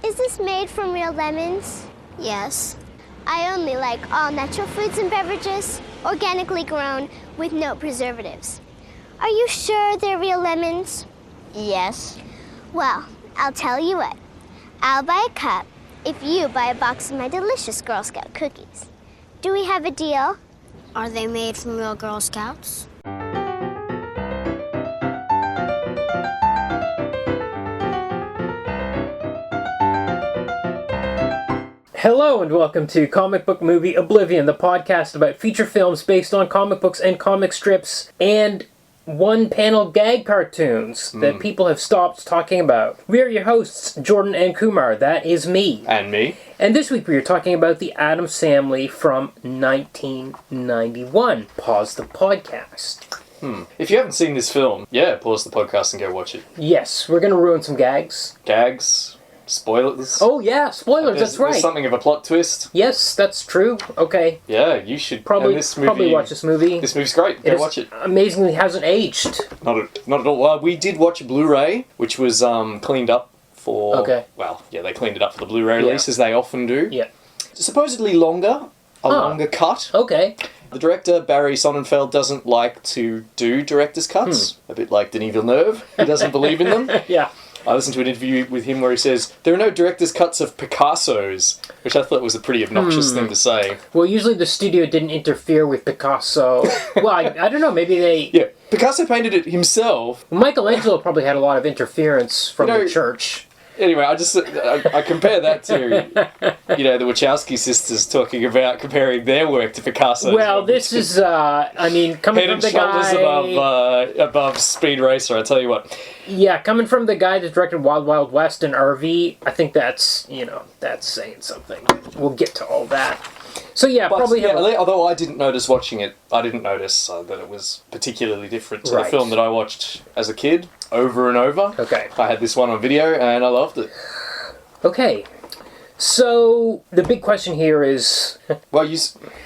Is this made from real lemons? Yes. I only like all natural foods and beverages, organically grown, with no preservatives. Are you sure they're real lemons? Yes. Well, I'll tell you what. I'll buy a cup if you buy a box of my delicious Girl Scout cookies. Do we have a deal? Are they made from real Girl Scouts? Hello and welcome to Comic Book Movie Oblivion, the podcast about feature films based on comic books and comic strips and one-panel gag cartoons that people have stopped talking about. We are your hosts, Jordan and Kumar. That is me. And me. And this week we are talking about the Addams Family from 1991. Pause the podcast. If you haven't seen this film, pause the podcast and go watch it. Yes, we're going to ruin some gags. Gags, spoilers. Oh yeah, spoilers, that's right. There's something of a plot twist. Yes, that's true. Okay. Yeah, you should Probably watch this movie. This movie's great. Go watch it. Amazingly hasn't aged. Not at all. Well, we did watch a Blu-ray, which was cleaned up for... Okay. Well, yeah, they cleaned it up for the Blu-ray release, as they often do. Yeah. Supposedly longer. A longer cut. Okay. The director, Barry Sonnenfeld, doesn't like to do director's cuts. A bit like Denis Villeneuve. He doesn't believe in them. Yeah. I listened to an interview with him where he says, there are no director's cuts of Picasso's, which I thought was a pretty obnoxious thing to say. Well, usually the studio didn't interfere with Picasso. Well, I don't know, maybe they... Yeah, Picasso painted it himself. Michelangelo probably had a lot of interference from the church. Anyway, I compare that to, the Wachowski sisters talking about comparing their work to Picasso's. Well, this is, coming from the guy... above Speed Racer, I tell you what. Yeah, coming from the guy that directed Wild Wild West and RV, I think that's saying something. We'll get to all that. So although I didn't notice watching it, I didn't notice that it was particularly different to the film that I watched as a kid, over and over. Okay. I had this one on video, and I loved it. Okay. So, the big question here is... Well,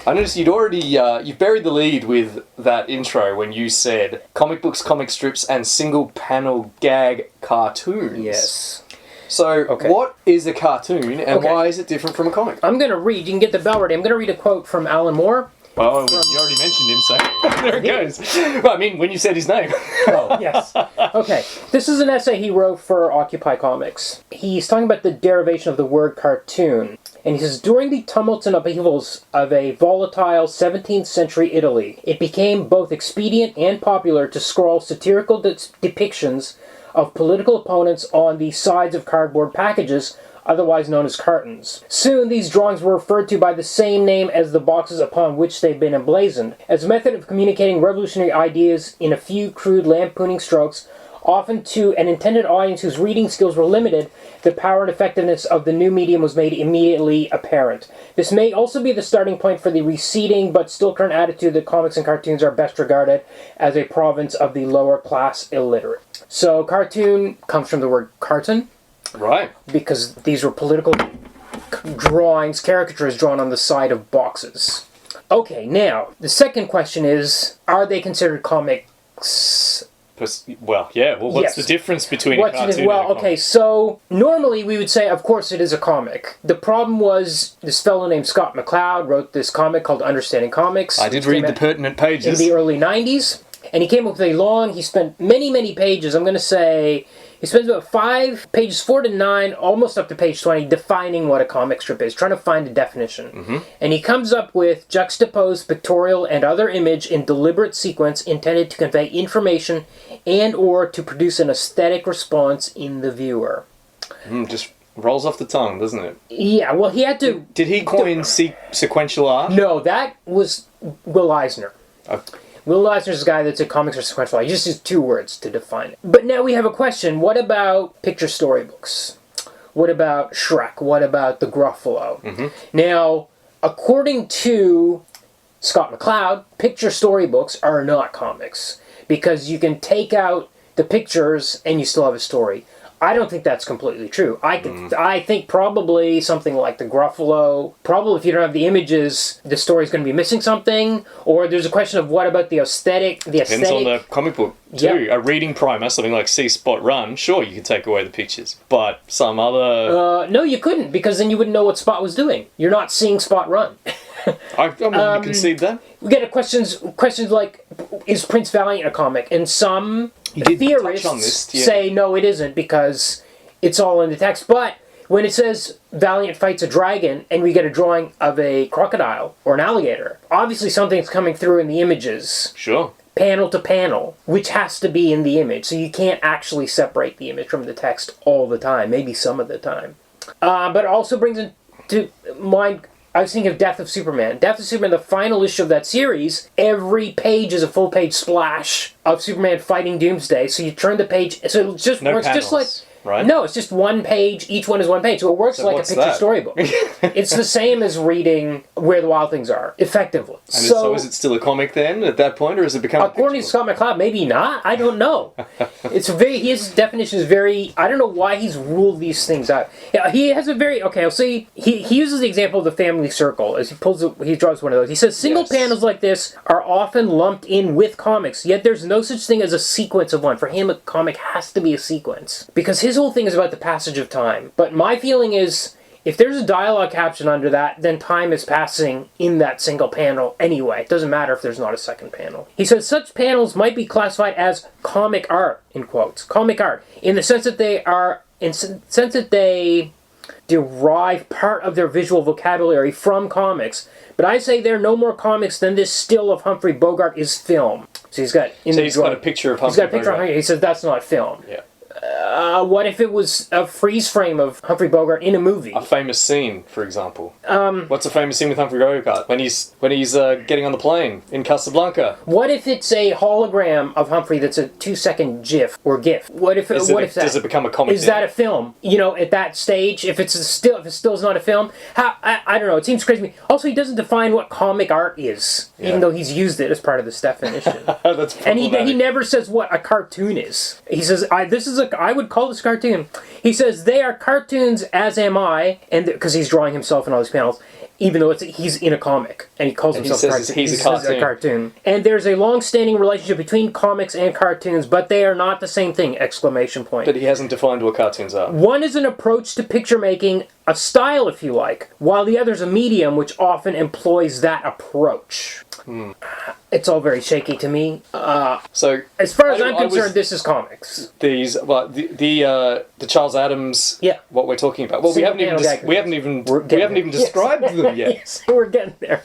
I noticed you'd already, you've buried the lead with that intro when you said comic books, comic strips, and single-panel gag cartoons. Yes. So, what is a cartoon, and why is it different from a comic? I'm going to read, you can get the bell ready, I'm going to read a quote from Alan Moore. Oh, you already mentioned him, so there it goes. Well, I mean, when you said his name. Oh, yes. Okay. This is an essay he wrote for Occupy Comics. He's talking about the derivation of the word cartoon. And he says, during the tumults and upheavals of a volatile 17th century Italy, it became both expedient and popular to scrawl satirical depictions of political opponents on the sides of cardboard packages, otherwise known as cartons. Soon, these drawings were referred to by the same name as the boxes upon which they've been emblazoned. As a method of communicating revolutionary ideas in a few crude lampooning strokes, often to an intended audience whose reading skills were limited, the power and effectiveness of the new medium was made immediately apparent. This may also be the starting point for the receding but still current attitude that comics and cartoons are best regarded as a province of the lower class illiterate. So, cartoon comes from the word carton. Right. Because these were political drawings, caricatures drawn on the side of boxes. Okay, now, the second question is, are they considered comics? Well, yeah. Well, what's the difference between a cartoon and a comic? Okay, so normally we would say, of course, it is a comic. The problem was this fellow named Scott McCloud wrote this comic called Understanding Comics. I did read the pertinent pages. In the early 90s. And he came up with he spent many pages, I'm going to say, he spends about 4 to 9, almost up to page 20, defining what a comic strip is, trying to find a definition. Mm-hmm. And he comes up with juxtaposed pictorial and other image in deliberate sequence intended to convey information and or to produce an aesthetic response in the viewer. Just rolls off the tongue, doesn't it? Yeah, well, he had to... Did he coin sequential art? No, that was Will Eisner. Will Eisner's the guy that's a comics or sequential art. He just used 2 words to define it. But now we have a question. What about picture storybooks? What about Shrek? What about the Gruffalo? Mm-hmm. Now, according to Scott McCloud, picture storybooks are not comics because you can take out the pictures and you still have a story. I don't think that's completely true. I think probably something like the Gruffalo, probably if you don't have the images, the story's going to be missing something, or there's a question of what about the aesthetic. Depends on the comic book, too. Yep. A reading primer, something like See Spot Run, sure, you could take away the pictures, but some other... no, you couldn't, because then you wouldn't know what Spot was doing. You're not seeing Spot run. I'm willing to concede that. We get questions like, is Prince Valiant a comic? And some theorists say no, it isn't, because it's all in the text. But when it says Valiant fights a dragon and we get a drawing of a crocodile or an alligator, obviously something's coming through in the images. Sure. Panel to panel, which has to be in the image. So you can't actually separate the image from the text all the time, maybe some of the time. But it also brings into mind... I was thinking of Death of Superman. Death of Superman, the final issue of that series, every page is a full-page splash of Superman fighting Doomsday. So you turn the page... So it just works panels, just like... right? No, it's just one page. Each one is one page. So it works like a picture storybook. It's the same as reading Where the Wild Things Are, effectively. And so is it still a comic then, at that point, or has it become according to Scott McCloud, maybe not. I don't know. His definition is very... I don't know why he's ruled these things out. Yeah, he has a very... Okay, I'll see. He uses the example of the family circle as he draws one of those. He says, single panels like this are often lumped in with comics, yet there's no such thing as a sequence of one. For him, a comic has to be a sequence. Because his whole thing is about the passage of time. But my feeling is, if there's a dialogue caption under that, then time is passing in that single panel anyway. It doesn't matter if there's not a second panel. He says such panels might be classified as comic art, in quotes. Comic art, in the sense that they derive part of their visual vocabulary from comics. But I say they're no more comics than this still of Humphrey Bogart is film. So he's got got a picture of Humphrey Bogart. He says that's not film. Yeah. What if it was a freeze frame of Humphrey Bogart in a movie? A famous scene, for example. What's a famous scene with Humphrey Bogart? When he's getting on the plane in Casablanca. What if it's a hologram of Humphrey that's a 2-second GIF or GIF? Does it become a comic? Is that a film? You know, at that stage, if it still is not a film, I don't know. It seems crazy to me. Also, he doesn't define what comic art is, even though he's used it as part of this definition. That's and he never says what a cartoon is. He says, I would call this a cartoon. He says, they are cartoons, as am I, and because he's drawing himself in all these panels, even though he's in a comic, and he calls himself a cartoon. And there's a long-standing relationship between comics and cartoons, but they are not the same thing, exclamation point. But he hasn't defined what cartoons are. One is an approach to picture making, a style, if you like, while the other is a medium which often employs that approach. It's all very shaky to me. So, as far as I'm concerned, this is comics. The Charles Addams. Yeah. What we're talking about. Well, we haven't even described them yet. Yes, we're getting there.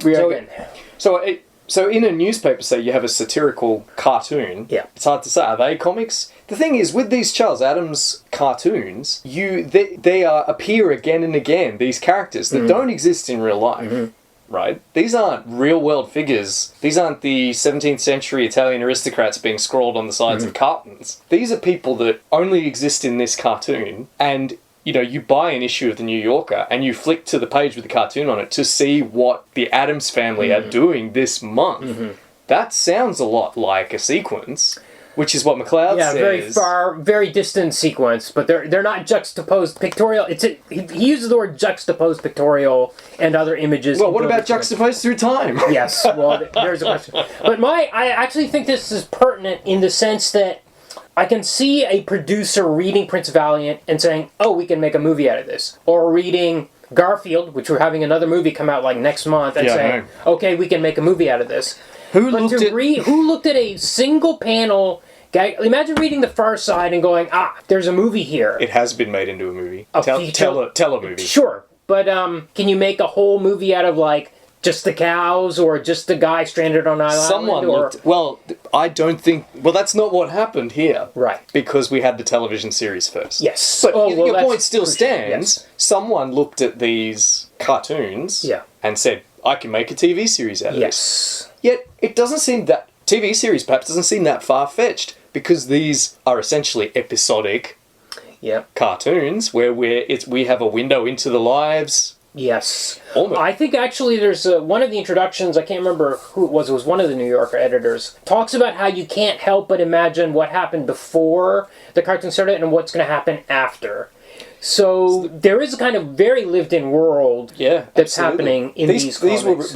We are getting there. So in a newspaper, say you have a satirical cartoon. Yeah. It's hard to say. Are they comics? The thing is, with these Charles Addams cartoons, they appear again and again. These characters that don't exist in real life. Mm-hmm. Right? These aren't real-world figures. These aren't the 17th century Italian aristocrats being scrawled on the sides of cartons. These are people that only exist in this cartoon, and you buy an issue of the New Yorker and you flick to the page with the cartoon on it to see what the Addams family are doing this month. Mm-hmm. That sounds a lot like a sequence. Which is what McCloud says. Yeah, very distant sequence, but they're not juxtaposed pictorial. He uses the word juxtaposed pictorial and other images. Well, what about juxtaposed through time? Yes, well, there's a question. But I actually think this is pertinent in the sense that I can see a producer reading Prince Valiant and saying, "Oh, we can make a movie out of this," or reading Garfield, which we're having another movie come out like next month, and saying, "Okay, we can make a movie out of this." Who looked at a single panel gag? Imagine reading The Far Side and going, there's a movie here. It has been made into a movie. Tell a movie. Sure, but can you make a whole movie out of like just the cows or just the guy stranded on an island? I don't think... Well, that's not what happened here. Right. Because we had the television series first. Yes. But your point still stands. Yes. Someone looked at these cartoons and said, I can make a TV series out of this. Yet, it doesn't seem that... TV series perhaps doesn't seem that far-fetched, because these are essentially episodic cartoons where we have a window into the lives Yes. Almost. I think actually there's one of the introductions, I can't remember who it was one of the New Yorker editors, talks about how you can't help but imagine what happened before the cartoon started and what's going to happen after. So there is a kind of very lived-in world that's happening in these comics.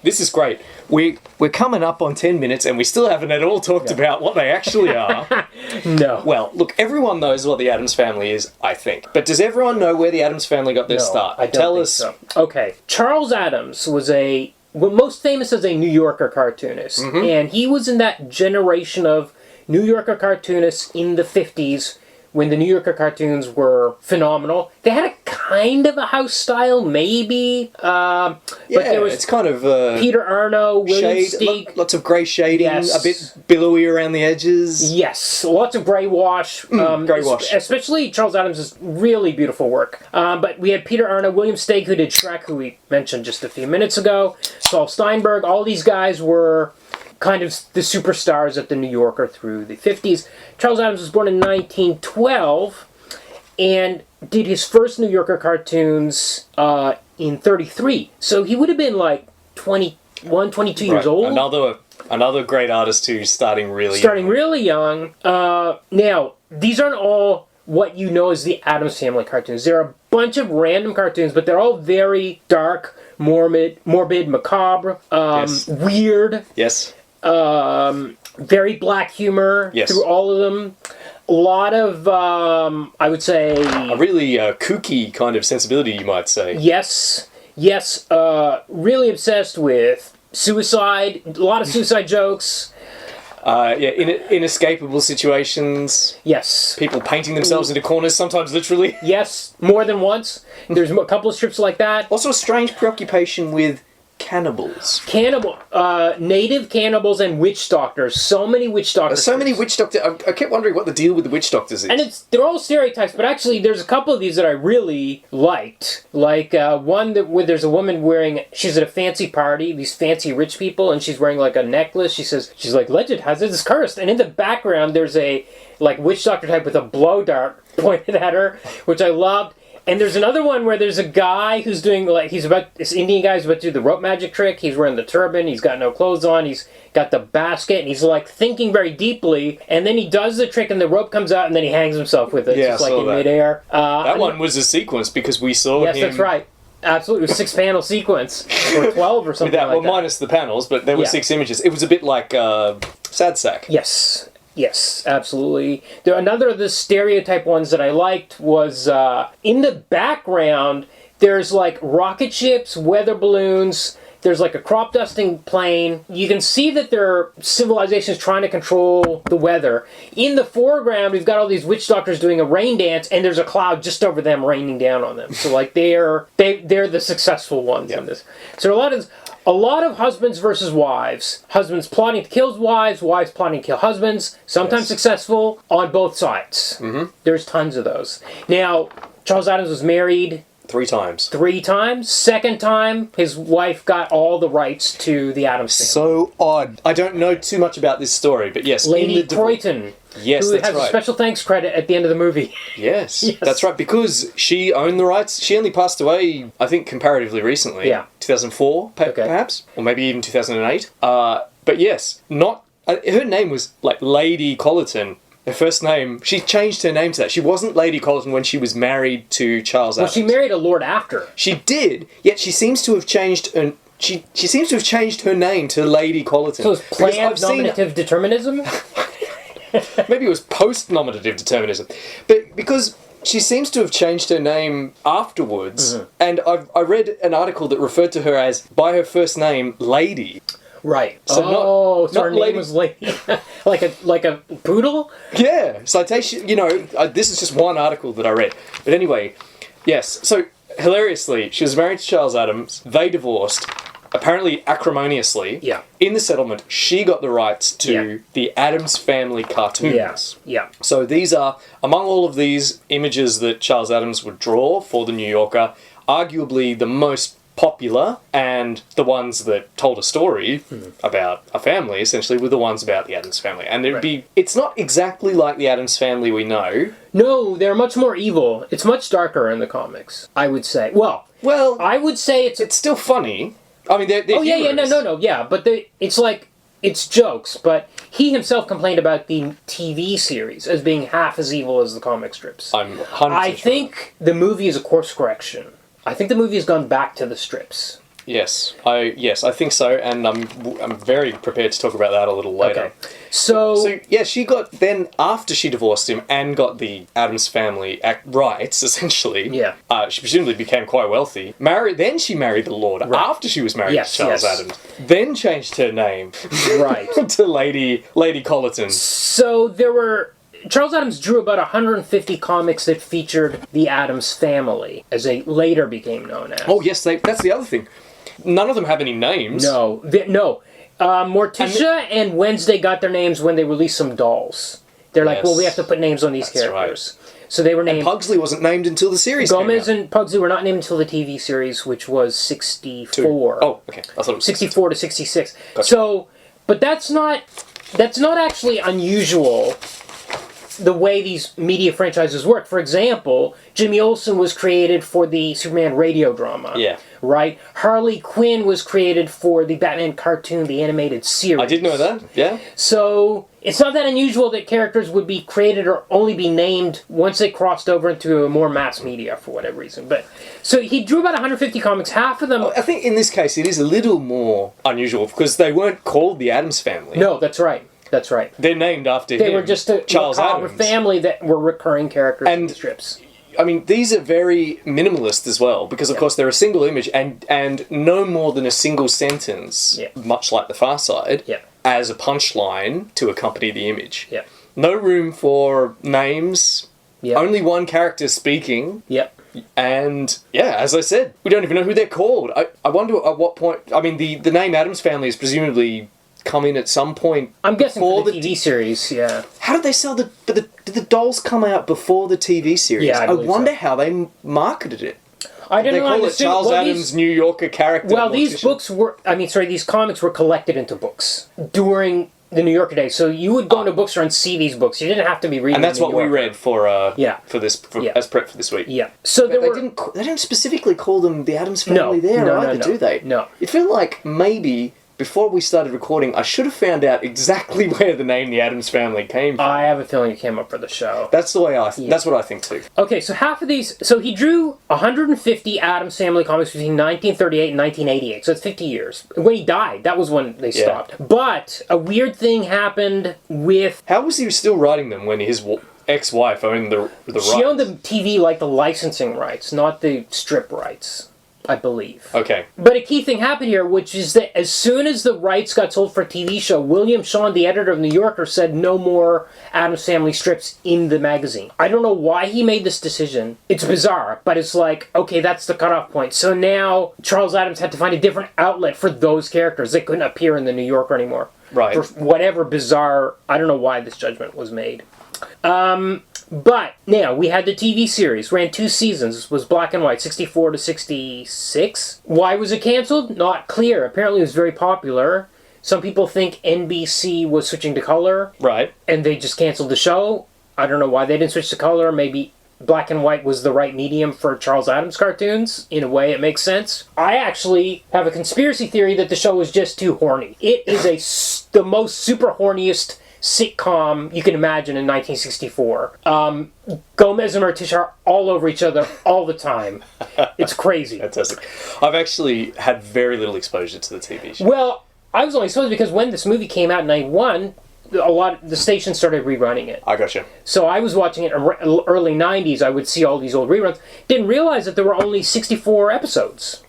This is great. We're coming up on 10 minutes and we still haven't at all talked about what they actually are. No. Well, look, everyone knows what the Addams Family is, I think. But does everyone know where the Addams Family got their start? I don't think so. Okay. Charles Addams was most famous as a New Yorker cartoonist. Mm-hmm. And he was in that generation of New Yorker cartoonists in the 50s when the New Yorker cartoons were phenomenal. They had a kind of a house style, maybe. But there was it's kind of... Peter Arno, William shade, Steig. lots of grey shading, Yes. a bit billowy around the edges. Yes, lots of grey wash. Grey wash. Especially Charles Addams' really beautiful work. But we had Peter Arno, William Steig, who did Shrek, who we mentioned just a few minutes ago, Saul Steinberg. All these guys were kind of the superstars at the New Yorker through the 50s. Charles Addams was born in 1912 and did his first New Yorker cartoons in 1933. So he would have been like 21, 22 years old. Another great artist who's starting really young. Now, these aren't all what you know as the Addams Family cartoons. There are a bunch of random cartoons, but they're all very dark, morbid, macabre, weird. Yes. Very black humor through all of them. A lot of, I would say... A really kooky kind of sensibility, you might say. Yes. Really obsessed with suicide. A lot of suicide jokes. Inescapable situations. Yes. People painting themselves into corners, sometimes literally. Yes, more than once. There's a couple of strips like that. Also a strange preoccupation with cannibals. Native cannibals and witch doctors. So many witch doctors. So many witch doctors. I kept wondering what the deal with the witch doctors is. And they're all stereotypes, but actually there's a couple of these that I really liked. Like one where there's a woman she's at a fancy party, these fancy rich people, and she's wearing like a necklace. She's like, legend has it is cursed. And in the background there's a like witch doctor type with a blow dart pointed at her, which I loved. And there's another one where there's a guy who's doing, this Indian guy's about to do the rope magic trick. He's wearing the turban, he's got no clothes on, he's got the basket, and he's like thinking very deeply. And then he does the trick and the rope comes out and then he hangs himself with it. Yeah, just like in midair. That one was a sequence because we saw him... Yes, that's right. Absolutely. It was a 6-panel sequence. Or 12 or something like that. Well, minus the panels, but there were 6 images. It was a bit like Sad Sack. Yes, absolutely. Another of the stereotype ones that I liked was in the background, there's like rocket ships, weather balloons, there's like a crop dusting plane. You can see that there are civilizations trying to control the weather. In the foreground, we've got all these witch doctors doing a rain dance, and there's a cloud just over them raining down on them. So like they're the successful ones in this. So a lot of husbands versus wives. Husbands plotting to kill wives, wives plotting to kill husbands. Sometimes successful on both sides. Mm-hmm. There's tons of those. Now, Charles Addams was married 3 times. 3 times. Second time, his wife got all the rights to the Addams family. So odd. I don't know too much about this story, but yes. Lady Croyton. Yes, who that's has right. a special thanks credit at the end of the movie. Yes, that's right, because she owned the rights. She only passed away, I think, comparatively recently. Yeah. 2004, perhaps? Or maybe even 2008. But yes, her name was like Lady Colleton. Her first name, she changed her name to that. She wasn't Lady Colleton when she was married to Charles Addams. Well, she married a lord after. She did, yet she seems to have changed... She seems to have changed her name to Lady Colleton. So it's planned nominative determinism? Maybe it was post-nominative determinism. But because she seems to have changed her name afterwards, and I read an article that referred to her as, by her first name, Lady. Right. So so her name was Lady. like a poodle? Yeah. Citation, this is just one article that I read. But anyway, yes. So, hilariously, she was married to Charles Addams. They divorced. Apparently acrimoniously. Yeah. In the settlement, she got the rights to the Addams Family cartoons. Yeah. So these are, among all of these images that Charles Addams would draw for the New Yorker, arguably the most popular, and the ones that told a story about a family, essentially, were the ones about the Addams Family. And it's not exactly like the Addams Family we know. No, they're much more evil. It's much darker in the comics, I would say. Well, I would say it's still funny. I mean, they're humorous. But it's jokes, but he himself complained about the TV series as being half as evil as the comic strips. I'm 100% I think the movie is a course correction. I think the movie has gone back to the strips. Yes, I think so, and I'm very prepared to talk about that a little later. Okay. So yeah, she got, then after she divorced him and got the Addams Family rights, essentially. Yeah. She presumably became quite wealthy. Then she married the Lord after she was married to Charles Addams. Then changed her name. Right. to Lady Colleton. So Charles Addams drew about 150 comics that featured the Addams Family, as they later became known as. Oh yes, that's the other thing. None of them have any names. No. Morticia and Wednesday got their names when they released some dolls. They're like, well, we have to put names on these characters. Right. So they were named... And Pugsley wasn't named until the series Gomez came out. and Pugsley were not named until the TV series, which was 64. Oh, okay. I thought it was 64 to 66. Gotcha. So, but that's not actually unusual, the way these media franchises work. For example, Jimmy Olsen was created for the Superman radio drama. Yeah. Right? Harley Quinn was created for the Batman cartoon, the animated series. I did know that, yeah. So, it's not that unusual that characters would be created or only be named once they crossed over into a more mass media for whatever reason. But so he drew about 150 comics, half of them... I think in this case it is a little more unusual because they weren't called the Addams Family. No, that's right. That's right. They're named after him. They were just a Charles Addams family that were recurring characters in the strips. I mean, these are very minimalist as well, because of course they're a single image and no more than a single sentence, much like The Far Side, as a punchline to accompany the image. Yeah. No room for names, only one character speaking. Yep. And, as I said, we don't even know who they're called. I wonder at what point... I mean, the name Addams Family is presumably... come in at some point. I'm guessing for the TV series, yeah. How did they sell did the dolls come out before the TV series? Yeah, I wonder how they marketed it. I don't know. They call it Charles Addams' New Yorker character. Well, these comics were collected into books during the New Yorker days. So you would go into a bookstore and see these books. You didn't have to be reading. And that's what we read for as prep for this week. Yeah. So they didn't specifically call them the Addams Family either, do they? No. It felt like maybe before we started recording, I should have found out exactly where the name The Addams Family came from. I have a feeling it came up for the show. That's the way that's what I think too. Okay, so half of these... So he drew 150 Addams Family comics between 1938 and 1988, so it's 50 years. When he died, that was when they stopped. But a weird thing happened with... How was he still writing them when his ex-wife owned the rights? She owned the TV, like the licensing rights, not the strip rights, I believe. Okay. But a key thing happened here, which is that as soon as the rights got sold for a TV show, William Shawn, the editor of New Yorker, said no more Addams Family strips in the magazine. I don't know why he made this decision. It's bizarre, but it's like, okay, that's the cutoff point. So now Charles Addams had to find a different outlet for those characters. They couldn't appear in the New Yorker anymore. Right. For whatever bizarre... I don't know why this judgment was made. But now we had the TV series, ran 2 seasons, was black and white, 64 to 66. Why was it canceled? Not clear. Apparently it was very popular. Some people think NBC was switching to color. Right. And they just canceled the show. I don't know why they didn't switch to color. Maybe black and white was the right medium for Charles Addams cartoons. In a way, it makes sense. I actually have a conspiracy theory that the show was just too horny. It is the most super horniest sitcom you can imagine in 1964. Gomez and Morticia are all over each other all the time. It's crazy. Fantastic. I've actually had very little exposure to the TV show. Well, I was only exposed because when this movie came out in 91, the station started rerunning it. I gotcha. So I was watching it in early 90s. I would see all these old reruns. Didn't realize that there were only 64 episodes.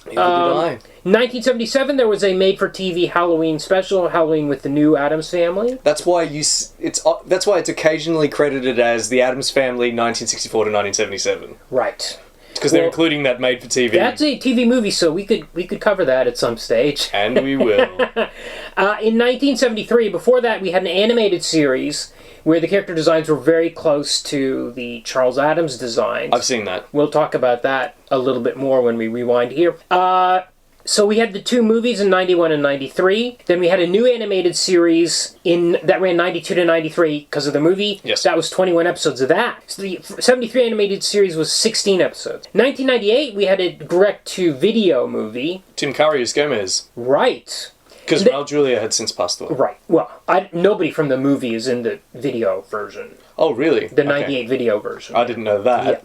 Neither did I. 1977, there was a made-for-TV Halloween special, Halloween with the new Addams Family. That's why it's occasionally credited as the Addams Family 1964 to 1977. Right. Because they're including that made-for-TV. That's a TV movie, so we could cover that at some stage. And we will. In 1973, before that, we had an animated series where the character designs were very close to the Charles Addams designs. I've seen that. We'll talk about that a little bit more when we rewind here. So we had the two movies in 91 and 93. Then we had a new animated series that ran 92 to 93 because of the movie. Yes. That was 21 episodes of that. So the 73 animated series was 16 episodes. 1998, we had a direct-to-video movie. Tim Curry as Gomez. Right. Because Raul Julia had since passed away. Right. Well, nobody from the movie is in the video version. Oh, really? The 98 video version. I didn't know that. Yeah.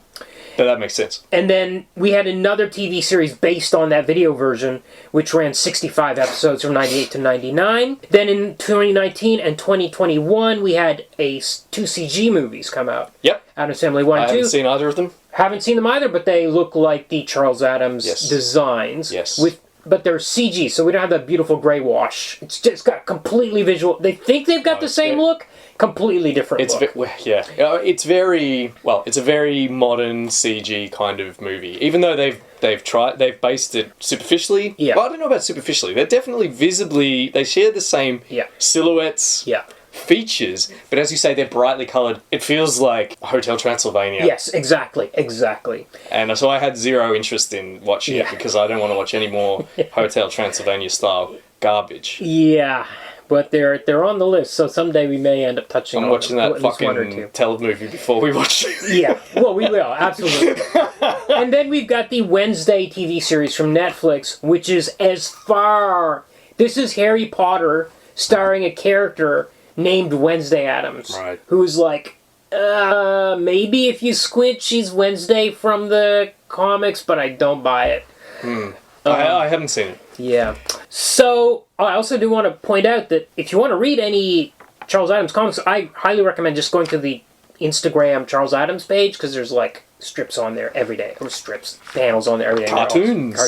But that makes sense. And then we had another TV series based on that video version, which ran 65 episodes from 98 to 99. Then in 2019 and 2021, we had two CG movies come out. Yep. Addams Family 1 and 2. I haven't seen either of them. Haven't seen them either, but they look like the Charles Addams designs. Yes. But they're CG, so we don't have that beautiful gray wash. It's just got completely visual. They think they've got the same look, completely different look. It's a very modern CG kind of movie. Even though they've based it superficially. Yeah. Well, I don't know about superficially. They're definitely visibly, they share the same silhouettes. Yeah. Features, but as you say, they're brightly coloured. It feels like Hotel Transylvania. Yes, exactly. And so I had zero interest in watching it because I don't want to watch any more Hotel Transylvania style garbage. Yeah, but they're on the list, so someday we may end up touching on I'm watching that at least one or fucking two. telemovie before we watch it. Yeah, well, we will, absolutely. And then we've got the Wednesday TV series from Netflix, which is this is Harry Potter starring a character named Wednesday Addams, right? Who's like, maybe if you squint, she's Wednesday from the comics, but I don't buy it. I haven't seen it. Yeah. So, I also do want to point out that if you want to read any Charles Addams comics, I highly recommend just going to the Instagram Charles Addams page, because there's like strips on there every day. Or panels on there every day. Cartoons.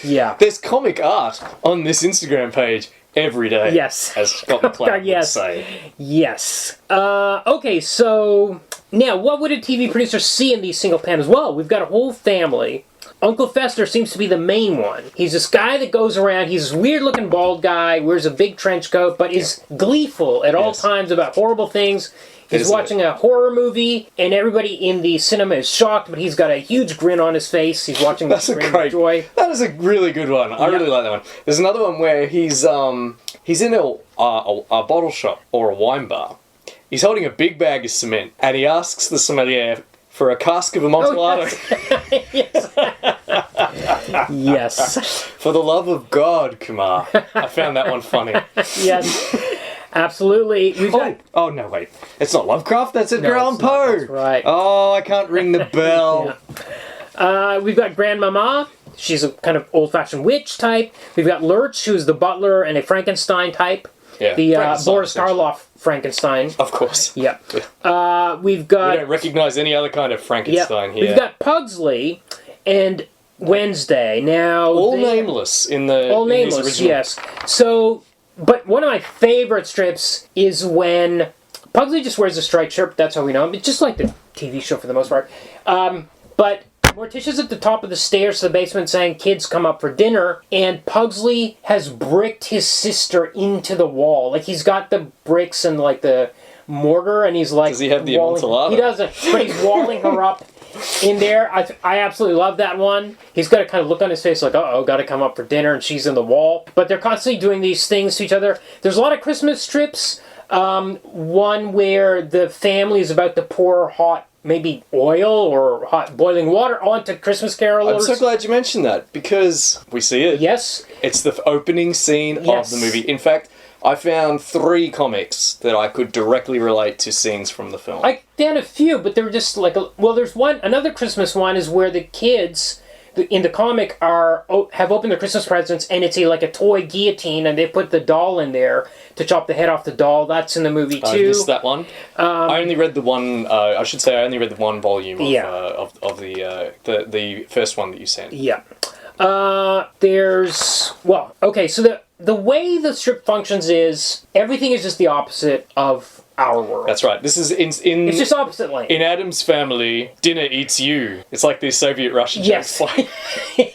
Yeah. There's comic art on this Instagram page every day. Yes. As Scott McCloud would say. Yes. Okay, so now what would a TV producer see in these single panels? Well, we've got a whole family. Uncle Fester seems to be the main one. He's this guy that goes around, he's this weird-looking bald guy, wears a big trench coat, but is gleeful at all times about horrible things. He's watching a horror movie, and everybody in the cinema is shocked, but he's got a huge grin on his face. He's watching with great joy. That is a really good one. I really like that one. There's another one where he's in a bottle shop or a wine bar. He's holding a big bag of cement, and he asks the sommelier for a cask of Amontillado. Yes. For the love of God, Kumar. I found that one funny. Yes. Absolutely. Oh, no, wait. It's not Lovecraft, that's Edgar Allan Poe. That's right. Oh, I can't ring the bell. We've got Grandmama. She's a kind of old-fashioned witch type. We've got Lurch, who's the butler and a Frankenstein type. Yeah. The Boris Karloff Frankenstein. Of course. Yep. We've got... We don't recognise any other kind of Frankenstein here. We've got Pugsley and Wednesday. Now... All nameless in the original. Yes. So... But one of my favorite strips is when Pugsley just wears a striped shirt. That's how we know him. It's just like the TV show for the most part. But Morticia's at the top of the stairs to the basement saying, "Kids, come up for dinner." And Pugsley has bricked his sister into the wall. Like, he's got the bricks and, like, the mortar, and he's, like... Does he have the Amontillado? He doesn't, but he's walling her up in there. I absolutely love that one. He's got a kind of look on his face like, uh-oh, gotta come up for dinner, and she's in the wall. But they're constantly doing these things to each other. There's a lot of Christmas strips. One where the family is about to pour hot, maybe oil or hot boiling water onto Christmas carolers. I'm so glad you mentioned that, because we see it. Yes. It's the opening scene of the movie. In fact, I found 3 comics that I could directly relate to scenes from the film. I found a few, but they were just like... there's one... Another Christmas one is where the kids in the comic have opened their Christmas presents, and it's like a toy guillotine, and they put the doll in there to chop the head off the doll. That's in the movie, too. I missed that one. I only read the one... I should say I only read the one volume of the first one that you sent. Yeah. There's... Well, okay, so the way the strip functions is everything is just the opposite of our world. That's right. This is in It's just opposite lane. in Addams Family, dinner eats you. It's like these Soviet-Russian Yes. jokes by,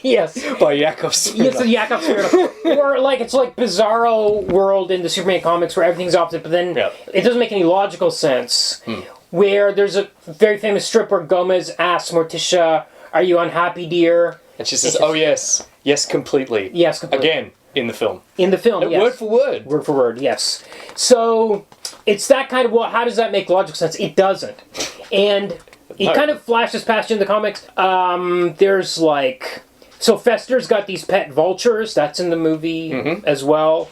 Yes. by Yakov Smirnoff. It's the Yakov Smirnoff. Or like it's like Bizarro world in the Superman comics where everything's opposite, but then it doesn't make any logical sense. Where there's a very famous strip where Gomez asks Morticia, "Are you unhappy, dear?" And she says, "Oh yes, yes, completely." Yes, completely. Again, in the film. In the film, yes. Word for word. Word for word, yes. So it's that kind of, well, how does that make logical sense? It doesn't. And it kind of flashes past you in the comics. There's like... So Fester's got these pet vultures. That's in the movie as well.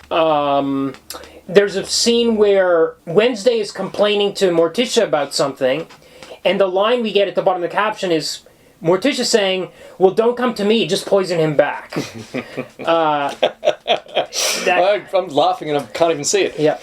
There's a scene where Wednesday is complaining to Morticia about something. And the line we get at the bottom of the caption is... Morticia saying, "Well, don't come to me, just poison him back." I'm laughing and I can't even see it. Yeah.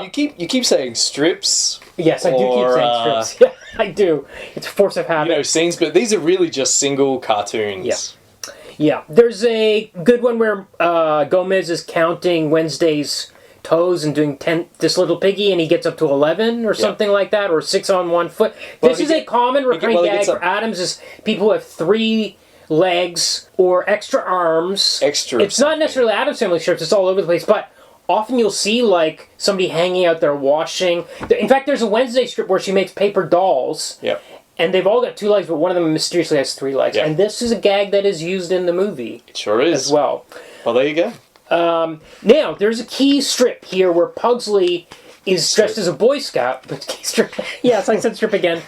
You keep saying strips. Yes, I do keep saying strips. Yeah, I do. It's a force of habit. Scenes, but these are really just single cartoons. Yeah. Yeah. There's a good one where Gomez is counting Wednesday's toes and doing 10 this little piggy, and he gets up to 11 or something like that, or 6 on 1 foot. This is a common recurring gag for Addams, is people who have 3 legs or extra arms. It's not necessarily Addams Family strips, it's all over the place, but often you'll see like somebody hanging out there washing. In fact, there's a Wednesday strip where she makes paper dolls. Yep. And they've all got 2 legs, but one of them mysteriously has 3 legs. Yep. And this is a gag that is used in the movie. It sure is. As well. Well, there you go. Now, there's a key strip here where Pugsley is dressed as a Boy Scout. But key strip. Yes, I said strip again.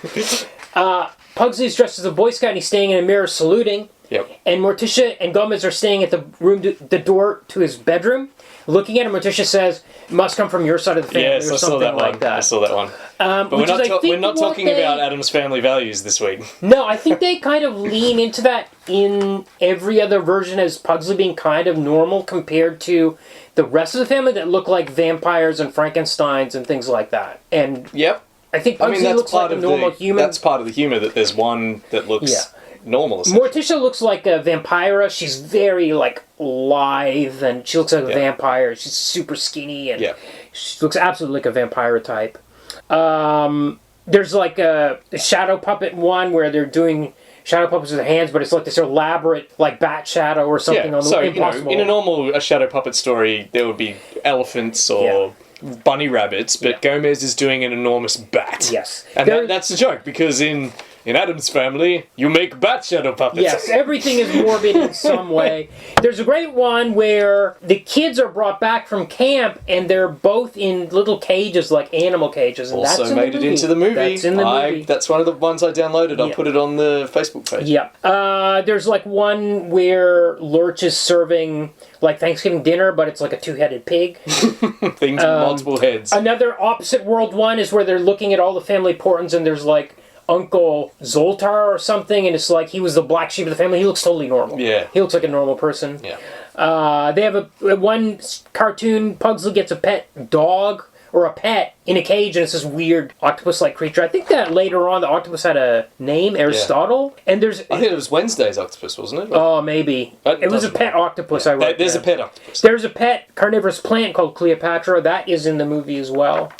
Pugsley is dressed as a Boy Scout and he's standing in a mirror saluting. Yep. And Morticia and Gomez are staying at the door to his bedroom. Looking at him, Morticia says, "It must come from your side of the family," Yes, or I saw something that one. like that. I saw that one. But we're not talking about Addams Family values this week. No, I think they kind of lean into that in every other version as Pugsley being kind of normal compared to the rest of the family that look like vampires and Frankensteins and things like that. And Yep. I think Pugsley looks like a normal human. That's part of the humour, that there's one that looks normal. Morticia looks like a vampira. She's very like lithe, and she looks like a vampire. She's super skinny, and she looks absolutely like a vampire type. There's like a shadow puppet one where they're doing shadow puppets with their hands, but it's like this elaborate like bat shadow or something on the impossible. In a normal shadow puppet story, there would be elephants or bunny rabbits, but Gomez is doing an enormous bat. Yes, and that's the joke, because in Addams Family, you make bat shadow puppets. Yes, everything is morbid in some way. There's a great one where the kids are brought back from camp and they're both in little cages, like animal cages. And Also that's made it into the movie. That's in the movie. That's one of the ones I downloaded. I'll put it on the Facebook page. Yeah. There's like one where Lurch is serving like Thanksgiving dinner, but it's like a 2-headed pig. Things with multiple heads. Another opposite world one is where they're looking at all the family portraits and there's like Uncle Zoltar or something, and it's like he was the black sheep of the family. He looks totally normal. Yeah. He looks like a normal person. Yeah. They have one cartoon, Pugsley gets a pet dog or a pet in a cage, and it's this weird octopus-like creature. I think that later on the octopus had a name, Aristotle. Yeah. And there's... I think it was Wednesday's octopus, wasn't it? Oh, maybe. It was a pet octopus, I wrote. There's a pet octopus. There's a pet carnivorous plant called Cleopatra. That is in the movie as well.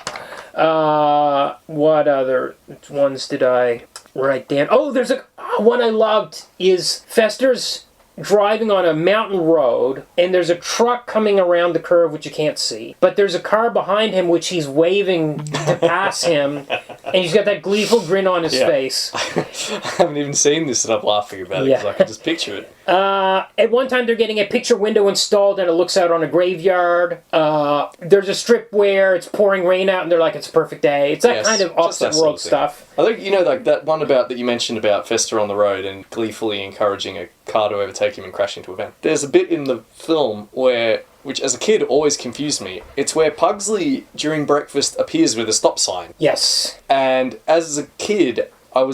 What other ones did I write down? Oh, there's one I loved is Fester's driving on a mountain road, and there's a truck coming around the curve which you can't see, but there's a car behind him which he's waving to pass him, and he's got that gleeful grin on his face. I haven't even seen this and I'm laughing about it because I can just picture it. At one time they're getting a picture window installed and it looks out on a graveyard. There's a strip where it's pouring rain out and they're like, it's a perfect day. It's that kind of opposite world stuff. I think, like that one that you mentioned about Fester on the road and gleefully encouraging a car to overtake him and crash into a van. There's a bit in the film which as a kid always confused me. It's where Pugsley during breakfast appears with a stop sign. Yes. And as a kid, I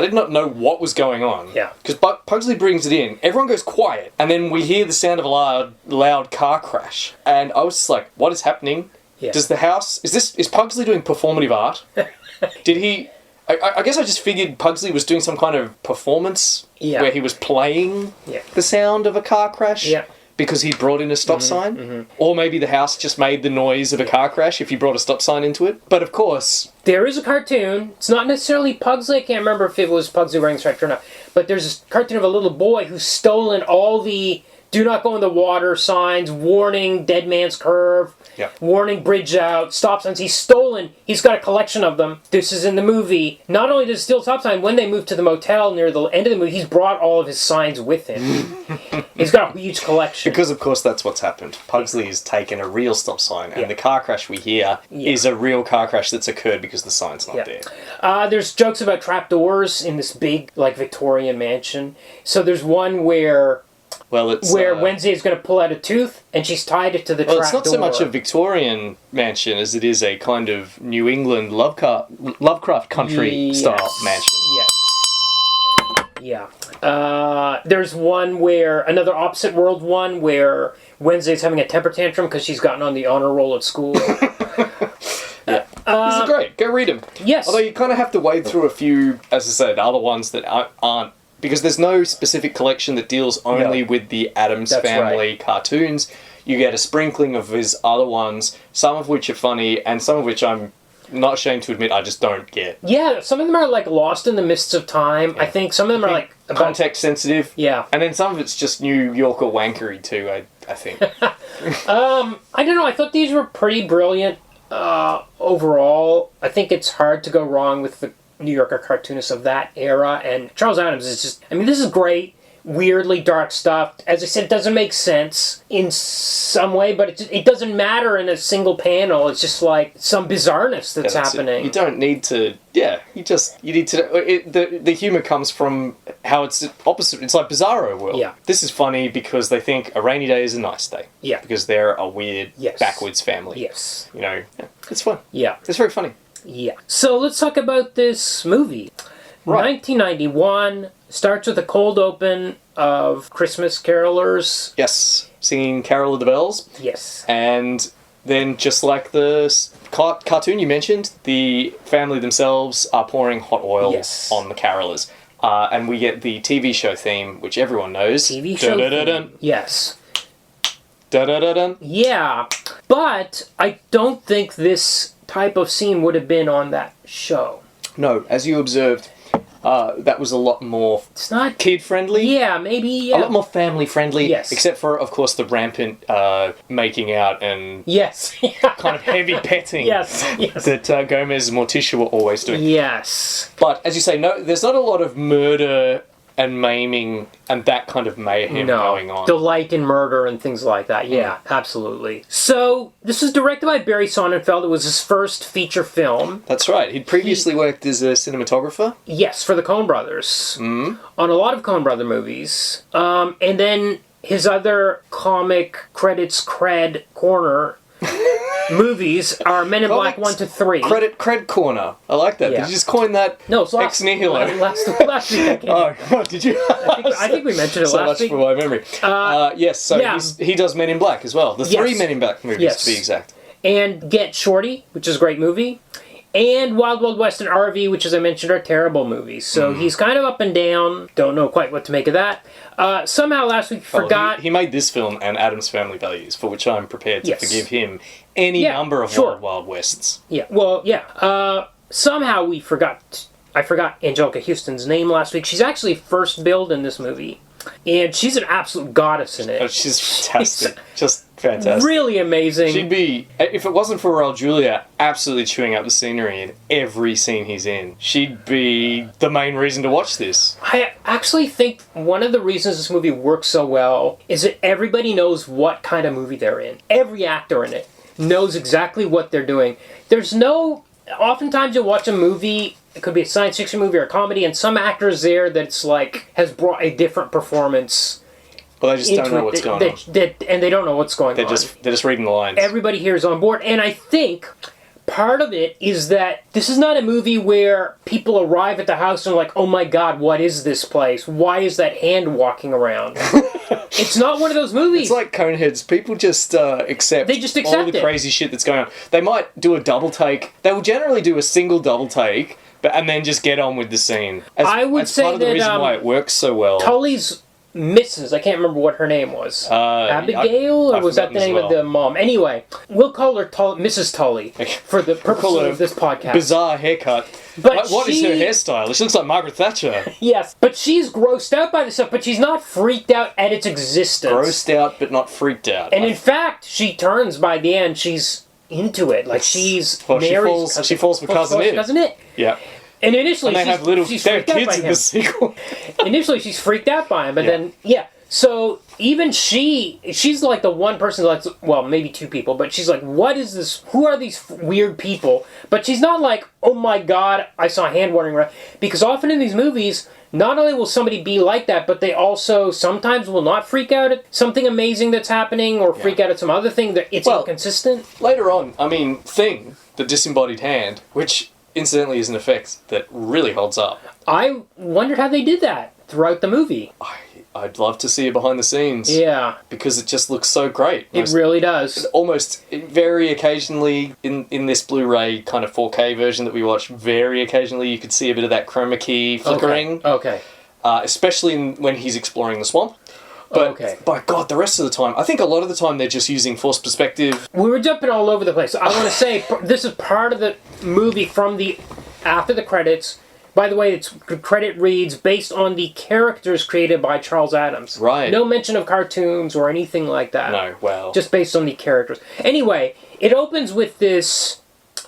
did not know what was going on. Yeah. Because Pugsley brings it in, everyone goes quiet, and then we hear the sound of a loud car crash. And I was just like, what is happening? Yeah. Does the house... Is Pugsley doing performative art? Did he... I guess I just figured Pugsley was doing some kind of performance where he was playing the sound of a car crash. Yeah. because he brought in a stop sign. Or maybe the house just made the noise of a car crash if you brought a stop sign into it. But of course... There is a cartoon. It's not necessarily Pugsley. I can't remember if it was Pugsley wearing striped or not. But there's a cartoon of a little boy who's stolen all the do not go in the water signs, warning, dead man's curve, warning, bridge out, stop signs. He's stolen. He's got a collection of them. This is in the movie. Not only does he steal stop sign, when they move to the motel near the end of the movie, he's brought all of his signs with him. He's got a huge collection. Because, of course, that's what's happened. Pugsley has taken a real stop sign, and the car crash we hear is a real car crash that's occurred because the sign's not there. There's jokes about trapdoors in this big, like, Victorian mansion. So there's one where Wednesday's going to pull out a tooth, and she's tied it to the trapdoor. Well, it's not so much a Victorian mansion as it is a kind of New England Lovecraft country-style mansion. Yes. Yeah. There's one where, another opposite world one, where Wednesday's having a temper tantrum because she's gotten on the honor roll at school. These are great. Go read them. Yes. Although you kind of have to wade through a few, as I said, other ones that aren't, because there's no specific collection that deals only with the Addams Family cartoons. You get a sprinkling of his other ones, some of which are funny, and some of which I'm not ashamed to admit I just don't get. Yeah, some of them are like lost in the mists of time. I think some of them are like... context sensitive. Yeah. And then some of it's just New Yorker wankery too, I think. I don't know, I thought these were pretty brilliant overall. I think it's hard to go wrong with the New Yorker cartoonists of that era, and Charles Addams is just, I mean, this is great, weirdly dark stuff. As I said, it doesn't make sense in some way, but it doesn't matter in a single panel. It's just like some bizarreness that's happening. You don't need to, you need to, the humour comes from how it's opposite. It's like Bizarro World. Yeah. This is funny because they think a rainy day is a nice day. Yeah. Because they're a weird, backwards family. Yes. You know, it's fun. Yeah. It's very funny. Yeah. So let's talk about this movie. Right. 1991, starts with a cold open of Christmas carolers. Yes. Singing Carol of the Bells. Yes. And then, just like the cartoon you mentioned, the family themselves are pouring hot oil on the carolers. And we get the TV show theme, which everyone knows. TV show theme. Yes. Yeah. But I don't think this type of scene would have been on that show. No, as you observed, that was a lot more kid-friendly. Yeah, maybe, yeah. A lot more family-friendly. Yes. Except for, of course, the rampant making out and kind of heavy petting that Gomez and Morticia were always doing. Yes. But, as you say, no, there's not a lot of murder and maiming and that kind of mayhem going on. Delight in murder and things like that. Yeah, absolutely. So, this was directed by Barry Sonnenfeld. It was his first feature film. That's right. He'd previously worked as a cinematographer. Yes, for the Coen Brothers. On a lot of Coen Brother movies. And then his other comic credits cred corner movies are Men in Black 1 to 3. Cred corner. I like that. Yeah. Did you just coin that? No, it's ex nihilo. Last week. Did you? I think we mentioned it last week. So much for my memory. Yes, so he does Men in Black as well. The 3 Men in Black movies, to be exact. And Get Shorty, which is a great movie. And Wild Wild West and RV, which, as I mentioned, are terrible movies. So he's kind of up and down. Don't know quite what to make of that. Somehow last week forgot... He made this film and Addams Family Values, for which I'm prepared to forgive him any number of Wild Wild Wests. Yeah, well, yeah. Somehow I forgot Angelica Huston's name last week. She's actually first billed in this movie. And she's an absolute goddess in it. Oh, she's fantastic. Just fantastic. Really amazing. She'd be, if it wasn't for Raul Julia absolutely chewing up the scenery in every scene he's in, she'd be the main reason to watch this. I actually think one of the reasons this movie works so well is that everybody knows what kind of movie they're in. Every actor in it knows exactly what they're doing. Oftentimes you'll watch a movie, it could be a science fiction movie or a comedy, and some actor's there that's like, has brought a different performance. Well, they just don't know what's going on. And they don't know what's going on. They're just reading the lines. Everybody here is on board, and I think part of it is that this is not a movie where people arrive at the house and are like, oh my god, what is this place? Why is that hand walking around? It's not one of those movies. It's like Coneheads. People just accept all the crazy shit that's going on. They might do a double take. They will generally do a single double take, and then just get on with the scene. I would say part of the reason why it works so well. Tully's Mrs. I can't remember what her name was. Abigail, or was that the name of the mom? Anyway, we'll call her Mrs. Tully for the purpose of this podcast. Bizarre haircut. But what is her hairstyle? She looks like Margaret Thatcher. Yes, but she's grossed out by this stuff, but she's not freaked out at its existence. Grossed out, but not freaked out. And in fact, she turns by the end, she's into it. Like, she's Mary's she falls for Cousin Ip. Cousin Ip. Yeah. And initially, they have kids in the sequel. Initially, she's freaked out by him, but then, So even she's like the one person that's, well, maybe two people, but she's like, what is this? Who are these weird people? But she's not like, oh my God, I saw a hand wandering around. Because often in these movies, not only will somebody be like that, but they also sometimes will not freak out at something amazing that's happening or freak out at some other thing that it's inconsistent. Later on, I mean, Thing, the disembodied hand, which incidentally is an effect that really holds up. I wondered how they did that throughout the movie. I'd love to see it behind the scenes. Yeah. Because it just looks so great. It really does. Almost, very occasionally, in this Blu-ray kind of 4K version that we watched, very occasionally you could see a bit of that chroma key flickering. Okay. Especially when he's exploring the swamp. But, by God, the rest of the time, I think a lot of the time they're just using forced perspective. We were jumping all over the place. I want to say, this is part of the movie after the credits. By the way, the credit reads, based on the characters created by Charles Addams. Right. No mention of cartoons or anything like that. No, well. Just based on the characters. Anyway, it opens with this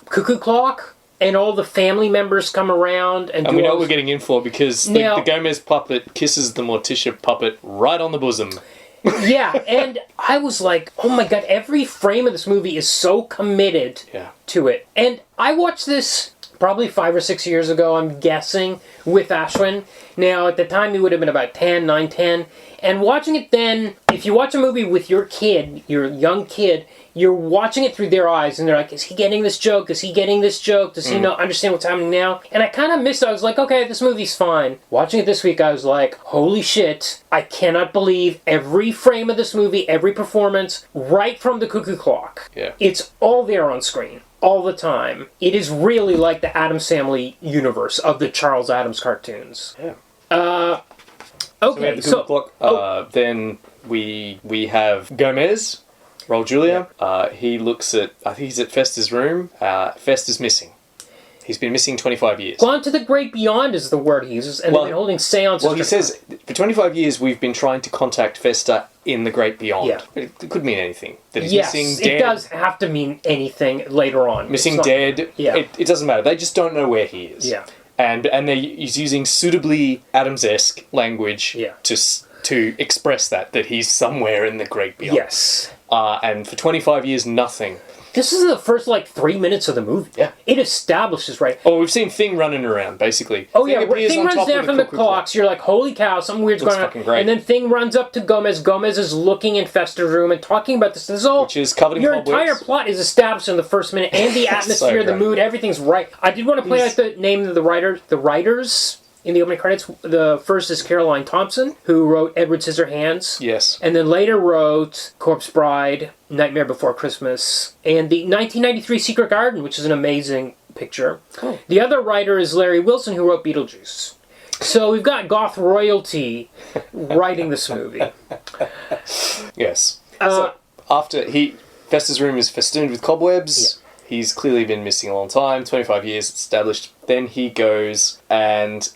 cuckoo clock, and all the family members come around. And we know what we're getting in for, because the Gomez puppet kisses the Morticia puppet right on the bosom. Yeah, and I was like, oh my God, every frame of this movie is so committed to it. And I watched this probably 5 or 6 years ago, I'm guessing, with Ashwin. Now, at the time, he would have been about 9, 10. And watching it then, if you watch a movie with your kid, your young kid, you're watching it through their eyes, and they're like, is he getting this joke? Is he getting this joke? Does he not understand what's happening now? And I kind of missed it. I was like, okay, this movie's fine. Watching it this week, I was like, holy shit, I cannot believe every frame of this movie, every performance, right from the cuckoo clock. Yeah. It's all there on screen. All the time. It is really like the Addams Family universe of the Charles Addams cartoons. Yeah. Okay, so... Clock. Then we have Gomez, Raul Julia. Yeah. He looks at... I think he's at Festa's room. Festa is missing. He's been missing 25 years. Gone to the great beyond is the word he uses, and they've been holding seances. Well, he says, for 25 years we've been trying to contact Festa in the great beyond. Yeah. But it could mean anything. That he's Yes, missing, dead. it does have to mean anything later on. Missing, dead. Yeah. It doesn't matter. They just don't know where he is. Yeah. And he's using suitably Addams-esque language to express that he's somewhere in the great beyond. Yes. And for 25 years, nothing. This is the first, 3 minutes of the movie. Yeah. It establishes, right? Oh, we've seen Thing running around, basically. Oh, Thing appears Thing on runs top down of from the cuckoo clocks. You're like, holy cow, something weird's Looks going on. fucking great. And then Thing runs up to Gomez. Gomez is looking in Festa's room and talking about this. This is all... Which is covered in Your cobwebs. entire plot is established in the first minute, and the atmosphere, the great. mood, everything's right. I did want to point out the name of the writers in the opening credits. The first is Caroline Thompson, who wrote Edward Scissorhands. Yes. And then later wrote Corpse Bride, Nightmare Before Christmas, and the 1993 Secret Garden, which is an amazing picture. Cool. The other writer is Larry Wilson, who wrote Beetlejuice. So we've got goth royalty writing this movie. Yes. So after Festa's room is festooned with cobwebs. Yeah. He's clearly been missing a long time, 25 years established. Then he goes and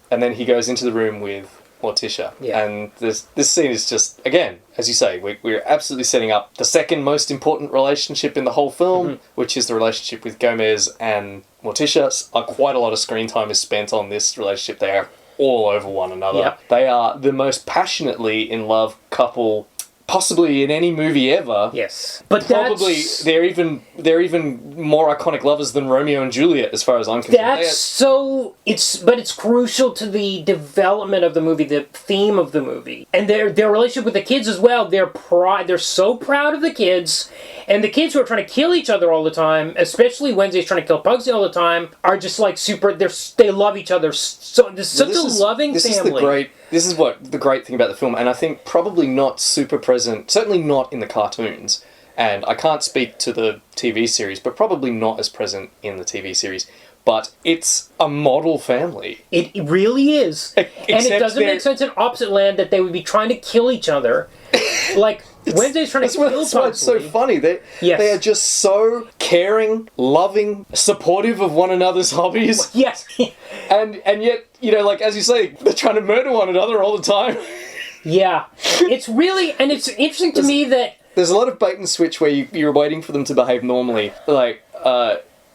then he goes into the room with Morticia. Yeah. And this scene is just, again, as you say, we're absolutely setting up the second most important relationship in the whole film, which is the relationship with Gomez and Morticia. Quite a lot of screen time is spent on this relationship. They are all over one another. Yep. They are the most passionately in love couple possibly in any movie ever. Yes. But probably they're even more iconic lovers than Romeo and Juliet, as far as I'm concerned. It's crucial to the development of the movie, the theme of the movie, and their relationship with the kids as well. They're so proud of the kids, and the kids who are trying to kill each other all the time, especially Wednesday's trying to kill Pugsy all the time, are just like super. They love each other. So there's such a loving family. This is what the great thing about the film, and I think probably not super present, certainly not in the cartoons, and I can't speak to the TV series, but probably not as present in the TV series. but it's a model family. It really is. And it doesn't make sense in Opposite Land that they would be trying to kill each other. Like, Wednesday's trying to kill That's why it's so funny. They are just so caring, loving, supportive of one another's hobbies. Yes. And yet, you know, like, as you say, they're trying to murder one another all the time. Yeah. It's really, and it's interesting to me that... There's a lot of bait and switch where you're waiting for them to behave normally. Like,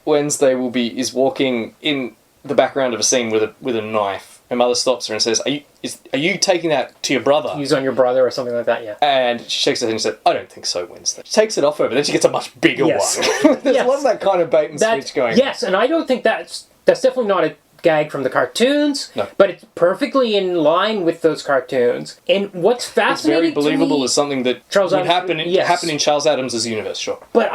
Wednesday is walking in the background of a scene with a knife. Her mother stops her and says, are you taking that to your brother? Use on your brother or something like that, yeah. And she shakes her head and said, I don't think so, Wednesday. She takes it off her, but then she gets a much bigger one. There's a lot of that kind of bait and switch going. Yes, and I don't think that's definitely not a gag from the cartoons, but it's perfectly in line with those cartoons. And what's fascinating it's very believable as something that would happen in Charles Addams' universe, sure. But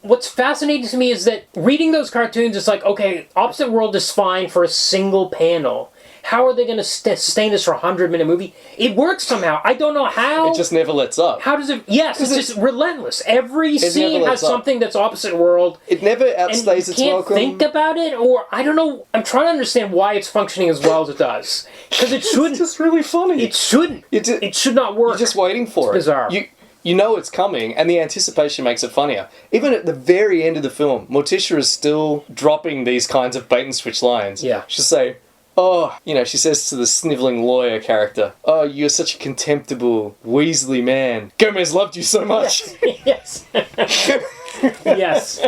what's fascinating to me is that reading those cartoons, it's like, okay, Opposite World is fine for a single panel. How are they going to sustain this for a 100-minute movie? It works somehow. I don't know how. It just never lets up. How does it... Yes, it's just relentless. Every scene has something that's Opposite World. It never outstays its welcome. You can't think about it, or... I don't know. I'm trying to understand why it's functioning as well as it does. Because it shouldn't. It's just really funny. It shouldn't. It should not work. You're just waiting for it. It's bizarre. You know it's coming, and the anticipation makes it funnier. Even at the very end of the film, Morticia is still dropping these kinds of bait-and-switch lines. Yeah. She'll say... Oh, you know, she says to the snivelling lawyer character, oh, you're such a contemptible, weaselly man. Gomez loved you so much. Yes. Yes.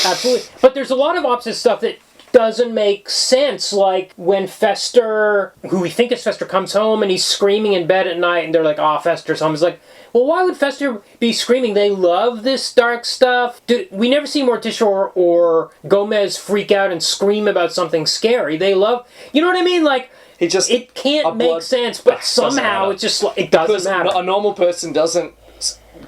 Absolutely. But there's a lot of opposite stuff that doesn't make sense, like when Fester, who we think is Fester, comes home and he's screaming in bed at night and they're like, Fester's home. It's like, well, why would Fester be screaming? They love this dark stuff. We never see Morticia or Gomez freak out and scream about something scary. They love... You know what I mean? Like, it can't make sense, but somehow it doesn't matter. A normal person doesn't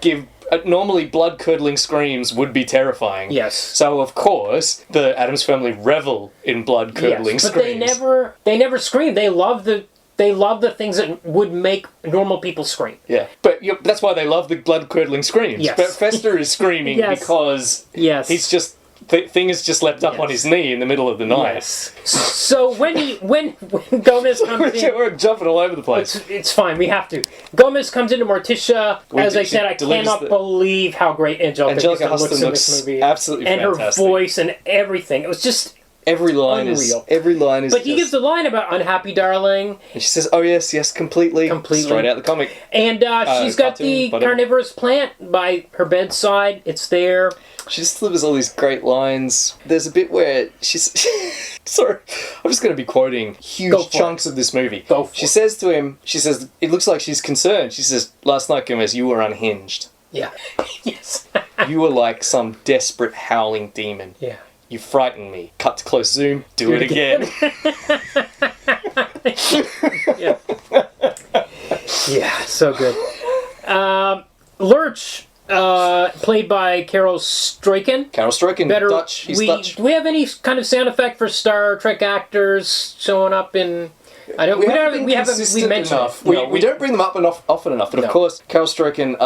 give... Normally, blood-curdling screams would be terrifying. Yes. So, of course, the Addams Family revel in blood-curdling screams. But they never scream. They love the things that would make normal people scream. Yeah, but that's why they love the blood-curdling screams. Yes. But Fester is screaming because he's just... Thing has just leapt up on his knee in the middle of the night. Yes. So when Gomez comes in... We're jumping all over the place. It's fine, we have to. Gomez comes into Morticia. As I said, I cannot believe how great Angelica Huston looks in this movie. Absolutely fantastic. And her voice and everything. It was just... Every line unreal. is But he gives the line about unhappy darling. And she says, oh yes, completely. Straight out the comic. And she's got the carnivorous plant by her bedside. It's there. She just delivers all these great lines. There's a bit where she's... Sorry, I'm just going to be quoting huge chunks of this movie. She says to him, it looks like she's concerned. She says, last night, Gomez, you were unhinged. Yeah. Yes. You were like some desperate howling demon. Yeah. You frighten me. Cut to close zoom. Do it again. Yeah. Yeah, so good. Lurch, played by Carel Struycken. Carel Struycken, Dutch. He's Dutch. Do we have any kind of sound effect for Star Trek actors showing up in... We haven't mentioned enough. We don't bring them up often enough. But of course, Carel Struycken,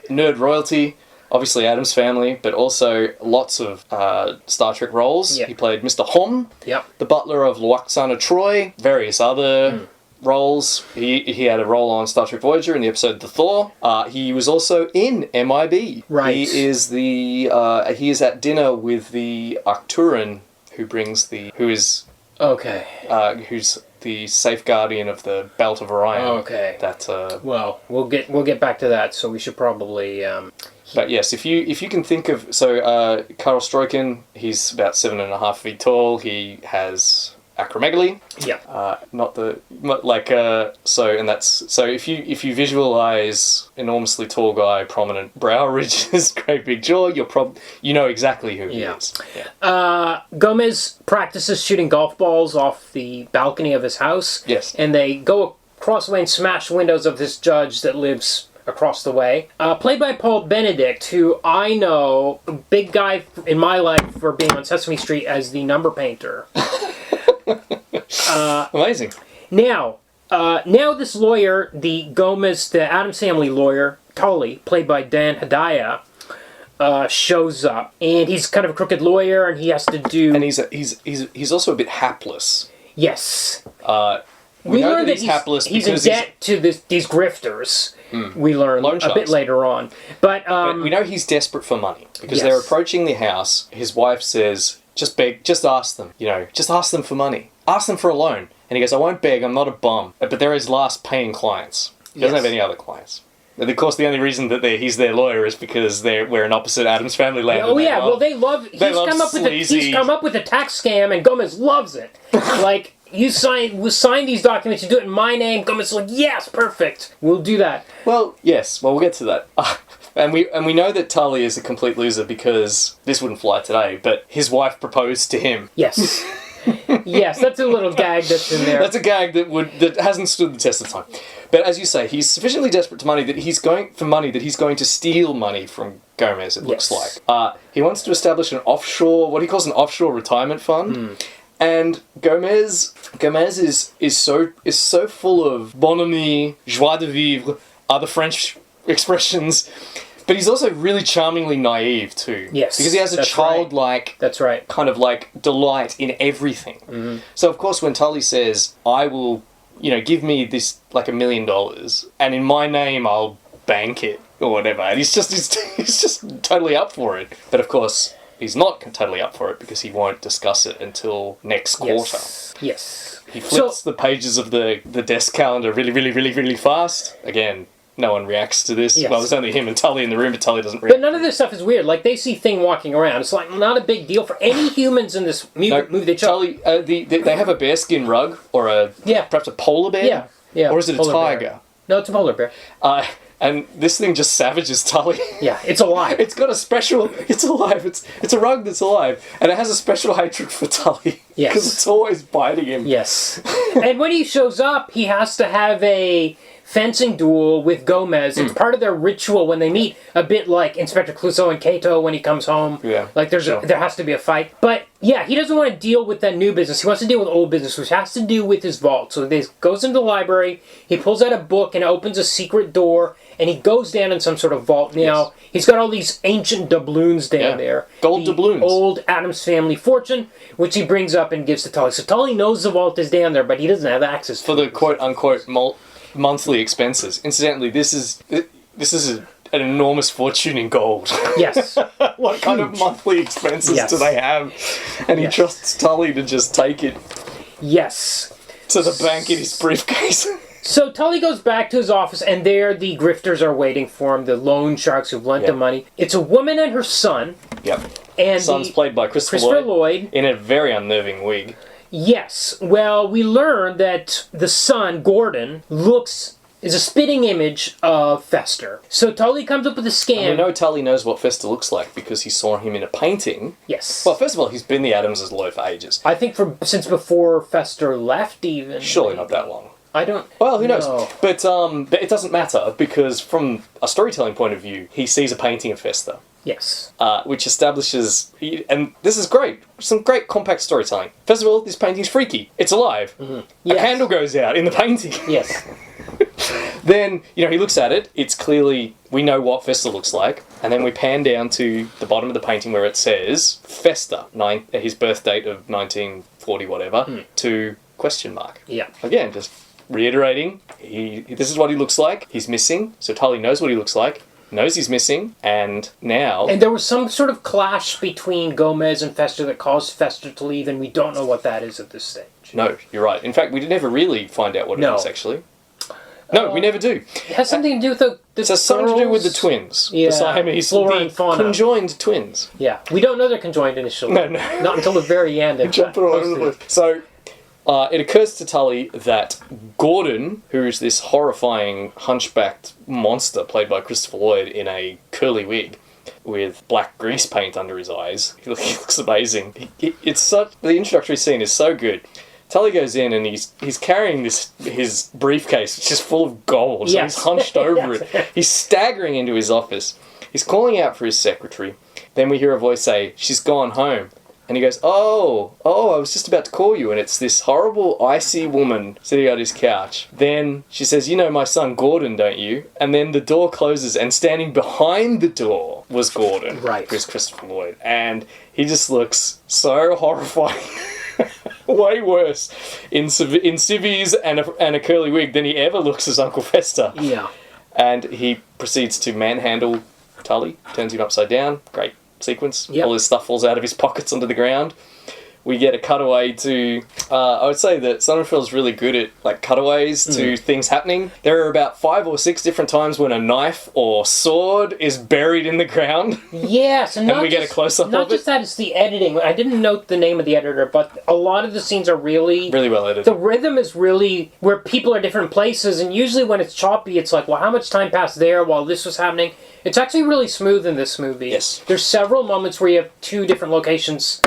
nerd royalty. Obviously Addams Family, but also lots of Star Trek roles. Yep. He played Mr. Hom, the butler of Lwaxana Troy, various other roles. He had a role on Star Trek Voyager in the episode The Thaw. He was also in MIB. Right. He is at dinner with the Arcturan who's the safe guardian of the Belt of Orion. Okay. Well, we'll get back to that, so we should probably... But yes, if you can think of... Carel Struycken, he's about 7.5 feet tall. He has acromegaly. Yeah. If you visualize enormously tall guy, prominent brow ridges, great big jaw, you know exactly who he is. Yeah. Gomez practices shooting golf balls off the balcony of his house. Yes. And they go across the way and smash windows of this judge that lives across the way. Played by Paul Benedict, who I know, big guy in my life for being on Sesame Street as the number painter. Amazing. Now this lawyer, the Addams Family lawyer, Tully, played by Dan Hedaya, shows up, and he's kind of a crooked lawyer, and he has to do... And he's also a bit hapless. Yes. We know learn that he's hapless he's in because debt to these grifters. We learn Loan a sharks. bit later on. But we know he's desperate for money because Yes. they're approaching the house. His wife says, just beg, just ask them, just ask them for money. Ask them for a loan. And he goes, I won't beg, I'm not a bum. But they're his last paying clients. He doesn't have any other clients. And of course, the only reason that he's their lawyer is because we're an opposite Addams Family land. oh yeah, well they love. He's come up with a tax scam, and Gomez loves it. Like we'll sign these documents. You do it in my name. Gomez is like, yes, perfect. We'll do that. Well, yes. Well, we'll get to that. And we know that Tully is a complete loser because this wouldn't fly today. But his wife proposed to him. Yes. Yes, that's a little gag that's in there. That's a gag that hasn't stood the test of time. But as you say, he's sufficiently desperate to money that he's going to steal money from Gomez. It looks like he wants to establish what he calls an offshore retirement fund. And Gomez is so full of bonhomie, joie de vivre, other French expressions. But he's also really charmingly naive too. Yes, because he has a childlike, that's right, kind of like delight in everything. So of course, when Tully says, "I will, give me this like $1 million, and in my name I'll bank it or whatever," and he's just totally up for it. But of course, he's not totally up for it because he won't discuss it until next quarter. Yes. He flips the pages of the desk calendar really, really, really, really fast. Again. No one reacts to this. Yes. Well, there's only him and Tully in the room, but Tully doesn't react. But none of this stuff is weird. Like, they see Thing walking around. It's like not a big deal for any humans in this movie. They Tully, they have a bearskin rug, or perhaps a polar bear? Yeah. Or is it a tiger? Bear. No, it's a polar bear. And this thing just savages Tully. Yeah, it's alive. It's got a special... It's alive. It's a rug that's alive. And it has a special hatred for Tully. Yes. Because it's always biting him. Yes. And when he shows up, he has to have a fencing duel with Gomez. It's part of their ritual when they meet, a bit like Inspector Clouseau and Cato when he comes home. Yeah. Like there has to be a fight. But yeah, he doesn't want to deal with that new business. He wants to deal with old business, which has to do with his vault. So he goes into the library, he pulls out a book and opens a secret door, and he goes down in some sort of vault. Now, he's got all these ancient doubloons down there. Gold doubloons. Old Addams Family fortune, which he brings up and gives to Tully. So Tully knows the vault is down there, but he doesn't have access to it. For the quote-unquote monthly expenses. Incidentally, this is an enormous fortune in gold. Yes. What kind of monthly expenses do they have? And he trusts Tully to just take it Yes. to the bank in his briefcase. So Tully goes back to his office, and there the grifters are waiting for him, the loan sharks who've lent him money. It's a woman and her son. Yep. And Son's played by Christopher Lloyd in a very unnerving wig. Yes. Well, we learn that the son, Gordon, is a spitting image of Fester. So Tully comes up with a scam. And we know Tully knows what Fester looks like because he saw him in a painting. Yes. Well, first of all, he's been the Addams' Lloyd for ages. I think since before Fester left, even. Surely not that long. I don't. Well, who knows? know. But it doesn't matter because from a storytelling point of view, he sees a painting of Fester. Yes. Which establishes, and this is great, some great compact storytelling. First of all, this painting's freaky. It's alive. Yes. A candle goes out in the painting. Yes. Then, he looks at it. It's clearly, we know what Fester looks like. And then we pan down to the bottom of the painting where it says, Fester, his birth date of 1940 whatever, to question mark. Yeah. Again, just reiterating, this is what he looks like. He's missing, so Tully knows what he looks like. Knows he's missing, and now... And there was some sort of clash between Gomez and Fester that caused Fester to leave, and we don't know what that is at this stage. No, you're right. In fact, we never really find out what it is, actually. No, we never do. It has something to do with the It has something to do with the twins. Yeah, the Siamese, Flora and Fauna. Conjoined twins. Yeah, we don't know they're conjoined initially. No. Not until the very end. Jump all over the place. So... it occurs to Tully that Gordon, who is this horrifying hunchbacked monster played by Christopher Lloyd in a curly wig with black grease paint under his eyes, he looks amazing. The introductory scene is so good. Tully goes in and he's carrying his briefcase, which is full of gold. So he's hunched over it. He's staggering into his office. He's calling out for his secretary. Then we hear a voice say, "She's gone home." And he goes, oh, I was just about to call you. And it's this horrible, icy woman sitting on his couch. Then she says, you know my son Gordon, don't you? And then the door closes, and standing behind the door was Gordon. Right. Who's Christopher Lloyd. And he just looks so horrifying. Way worse in civvies and a curly wig than he ever looks as Uncle Fester. Yeah. And he proceeds to manhandle Tully, turns him upside down. Great sequence. Yep. All his stuff falls out of his pockets onto the ground. We get a cutaway to... I would say that Sonnenfeld's really good at like cutaways to things happening. There are about 5 or 6 different times when a knife or sword is buried in the ground. Yes, and we get a close-up of Not just it. that, it's the editing. I didn't note the name of the editor, but a lot of the scenes are really Really well edited. The rhythm is really where people are different places, and usually when it's choppy, it's like, well, how much time passed there while this was happening? It's actually really smooth in this movie. Yes. There's several moments where you have 2 different locations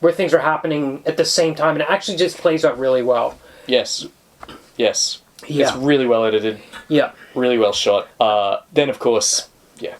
where things are happening at the same time, and it actually just plays out really well. Yes. Yes. Yeah. It's really well edited. Yeah. Really well shot. Then, of course,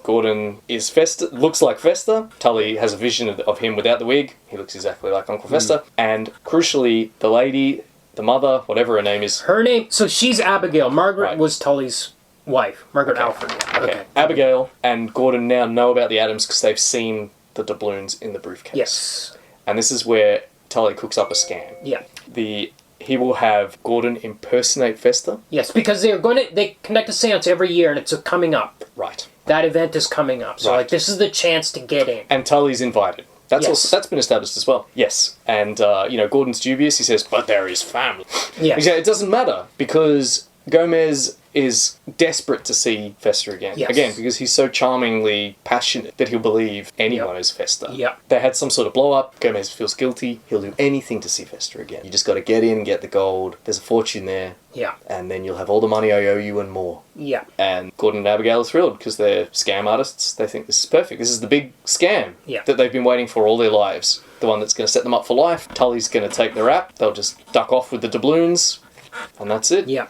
Gordon is Fester, looks like Fester. Tully has a vision of him without the wig. He looks exactly like Uncle Fester. And, crucially, the lady, the mother, whatever her name is... Her name... So she's Abigail. Margaret Right. was Tully's wife. Margaret Okay. Alford. Okay. Abigail and Gordon now know about the Addams because they've seen the doubloons in the briefcase. Yes. And this is where Tully cooks up a scam. Yeah. He will have Gordon impersonate Fester. Yes, because they conduct a seance every year, and it's coming up. Right. That event is coming up. So, Right. like, this is the chance to get in. And Tully's invited. That's Yes. also, that's been established as well. Yes. And, Gordon's dubious. He says, but they're his family. Yes. Yeah, it doesn't matter because Gomez is desperate to see Fester again. Yes. Again, because he's so charmingly passionate that he'll believe anyone is Fester. Yep. They had some sort of blow-up. Gomez feels guilty. He'll do anything to see Fester again. You just got to get in and get the gold. There's a fortune there. Yeah. And then you'll have all the money I owe you and more. Yeah. And Gordon and Abigail are thrilled because they're scam artists. They think this is perfect. This is the big scam that they've been waiting for all their lives. The one that's going to set them up for life. Tully's going to take the rap. They'll just duck off with the doubloons. And that's it. Yeah.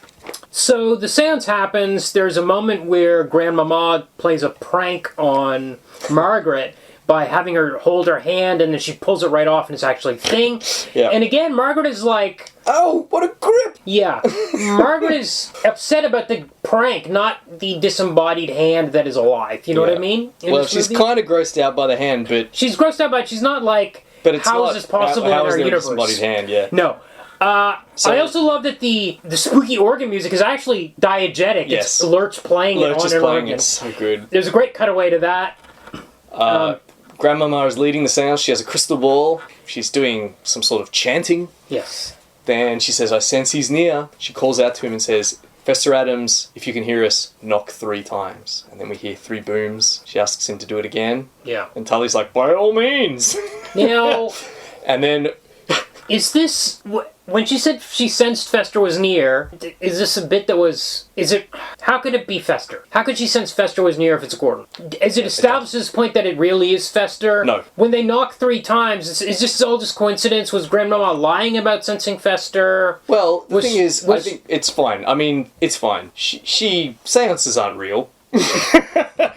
So the seance happens. There's a moment where Grandmama plays a prank on Margaret by having her hold her hand, and then she pulls it right off, and it's actually a thing. Yeah. And again, Margaret is like... Oh, what a grip! Yeah. Margaret is upset about the prank, not the disembodied hand that is alive. You know what I mean? Well, she's kind of grossed out by the hand, but... She's grossed out by it. She's not like, But it's how not, is this possible how in is our there universe? a disembodied hand, yeah. No. I also love that the spooky organ music is actually diegetic. Yes. It's Lurch playing Lurch it is on an playing organ. it so good. There's a great cutaway to that. Grandmama is leading the seance. She has a crystal ball. She's doing some sort of chanting. Yes. Then she says, I sense he's near. She calls out to him and says, Fester Addams, if you can hear us, knock 3 times. And then we hear 3 booms. She asks him to do it again. Yeah. And Tully's like, by all means. Now, And then... is this... When she said she sensed Fester was near, is this a bit that was... How could it be Fester? How could she sense Fester was near if it's Gordon? Is it established at this point that it really is Fester? No. When they knock 3 times, is this all just coincidence? Was Grandmama lying about sensing Fester? Well, the thing is, I think it's fine. I mean, it's fine. Seances aren't real.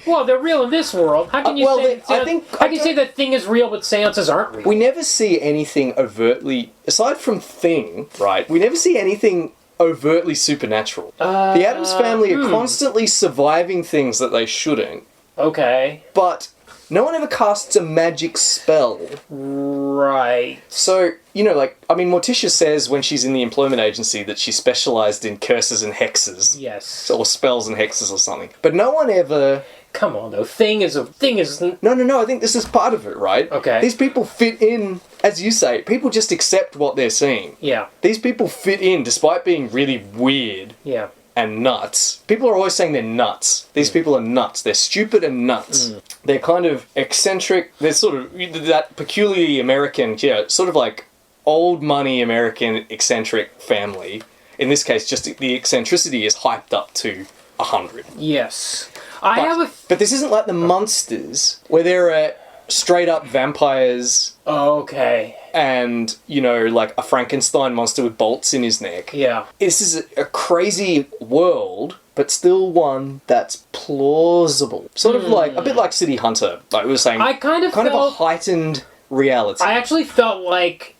Well, they're real in this world. How can you say? How can you say that thing is real, but seances aren't real? We never see anything overtly, aside from Thing, right? We never see anything overtly supernatural. The Addams Family are constantly surviving things that they shouldn't. Okay. But no one ever casts a magic spell. Right. So, Morticia says when she's in the employment agency that she specialised in curses and hexes. Yes. Or spells and hexes or something. But no one ever... Come on, though. Thing is... No, I think this is part of it, right? Okay. These people fit in, as you say, people just accept what they're seeing. Yeah. These people fit in despite being really weird. Yeah. And nuts. People are always saying they're nuts. These people are nuts. They're stupid and nuts. They're kind of eccentric. They're sort of that peculiarly American, sort of like old money American eccentric family. In this case, just the eccentricity is hyped up to 100. Yes. But this isn't like the Munsters, where there are straight up vampires. Okay. And, like a Frankenstein monster with bolts in his neck. Yeah. This is a crazy world, but still one that's plausible. Sort of like, a bit like City Hunter, like we were saying. I kind of a felt... heightened reality. I actually felt like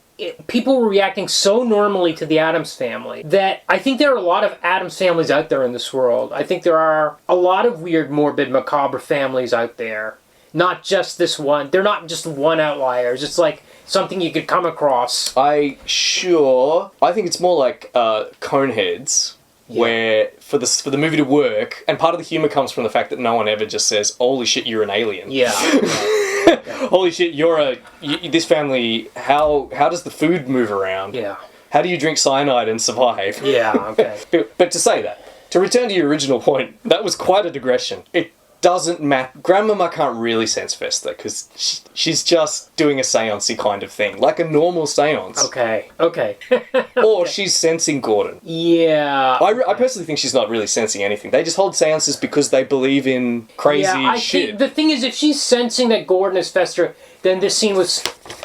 people were reacting so normally to the Addams Family that I think there are a lot of Addams families out there in this world. I think there are a lot of weird, morbid, macabre families out there. Not just this one. They're not just one outliers. It's like something you could come across. I think it's more like Coneheads, where for the movie to work, and part of the humor comes from the fact that no one ever just says, "Holy shit, you're an alien." Yeah. Holy shit, this family. How does the food move around? Yeah. How do you drink cyanide and survive? Yeah. Okay. But to say that, to return to your original point, that was quite a digression. It doesn't matter. Grandmama can't really sense Fester because she's just doing a seance-y kind of thing, like a normal seance. Okay. Or she's sensing Gordon. Yeah. I personally think she's not really sensing anything. They just hold seances because they believe in crazy shit. Think the thing is, if she's sensing that Gordon is Fester, then this scene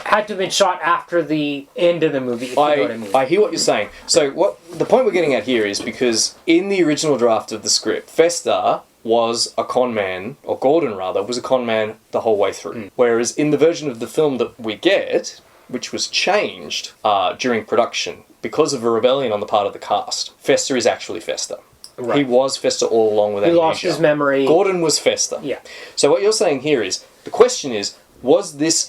had to have been shot after the end of the movie. If you know what I mean. I hear what you're saying. So the point we're getting at here is because in the original draft of the script, Fester was a con man, or Gordon rather, was a con man the whole way through. Whereas in the version of the film that we get, which was changed during production because of a rebellion on the part of the cast, Fester is actually Fester. Right. He was Fester all along with amnesia. He lost his memory. Gordon was Fester. Yeah. So what you're saying here is, the question is, was this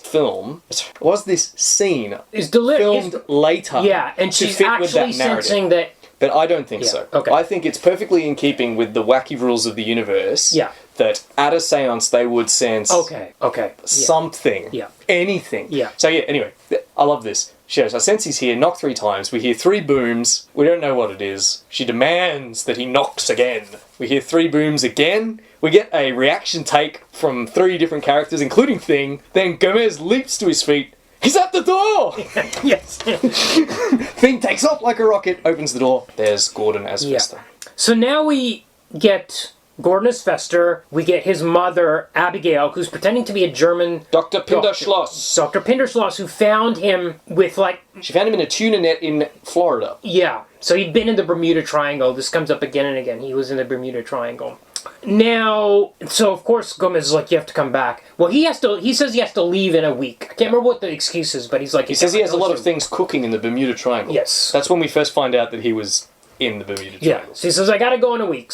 scene filmed later? Yeah, and she's actually sensing that. But I don't think so. Okay. I think it's perfectly in keeping with the wacky rules of the universe. Yeah. That at a seance they would sense. Okay. Something. Yeah. Anything. Yeah. So yeah. Anyway, I love this. She goes, I sense he's here. Knock 3 times. We hear 3 booms. We don't know what it is. She demands that he knocks again. We hear 3 booms again. We get a reaction take from 3 different characters, including Thing. Then Gomez leaps to his feet. He's at the door! Yes. Thing takes off like a rocket, opens the door. There's Gordon as Fester. So now we get Gordon as Fester. We get his mother, Abigail, who's pretending to be a German... Dr. Pinderschloss. Dr. Pinderschloss, who found him with, She found him in a tuna net in Florida. Yeah. So he'd been in the Bermuda Triangle. This comes up again and again. He was in the Bermuda Triangle. Now, so of course Gomez is like, you have to come back. Well, he says he has to leave in a week. I can't remember what the excuse is, but he's like... He says he has a lot of things cooking in the Bermuda Triangle. Yes. That's when we first find out that he was in the Bermuda Triangle. Yeah. So he says, I gotta go in a week.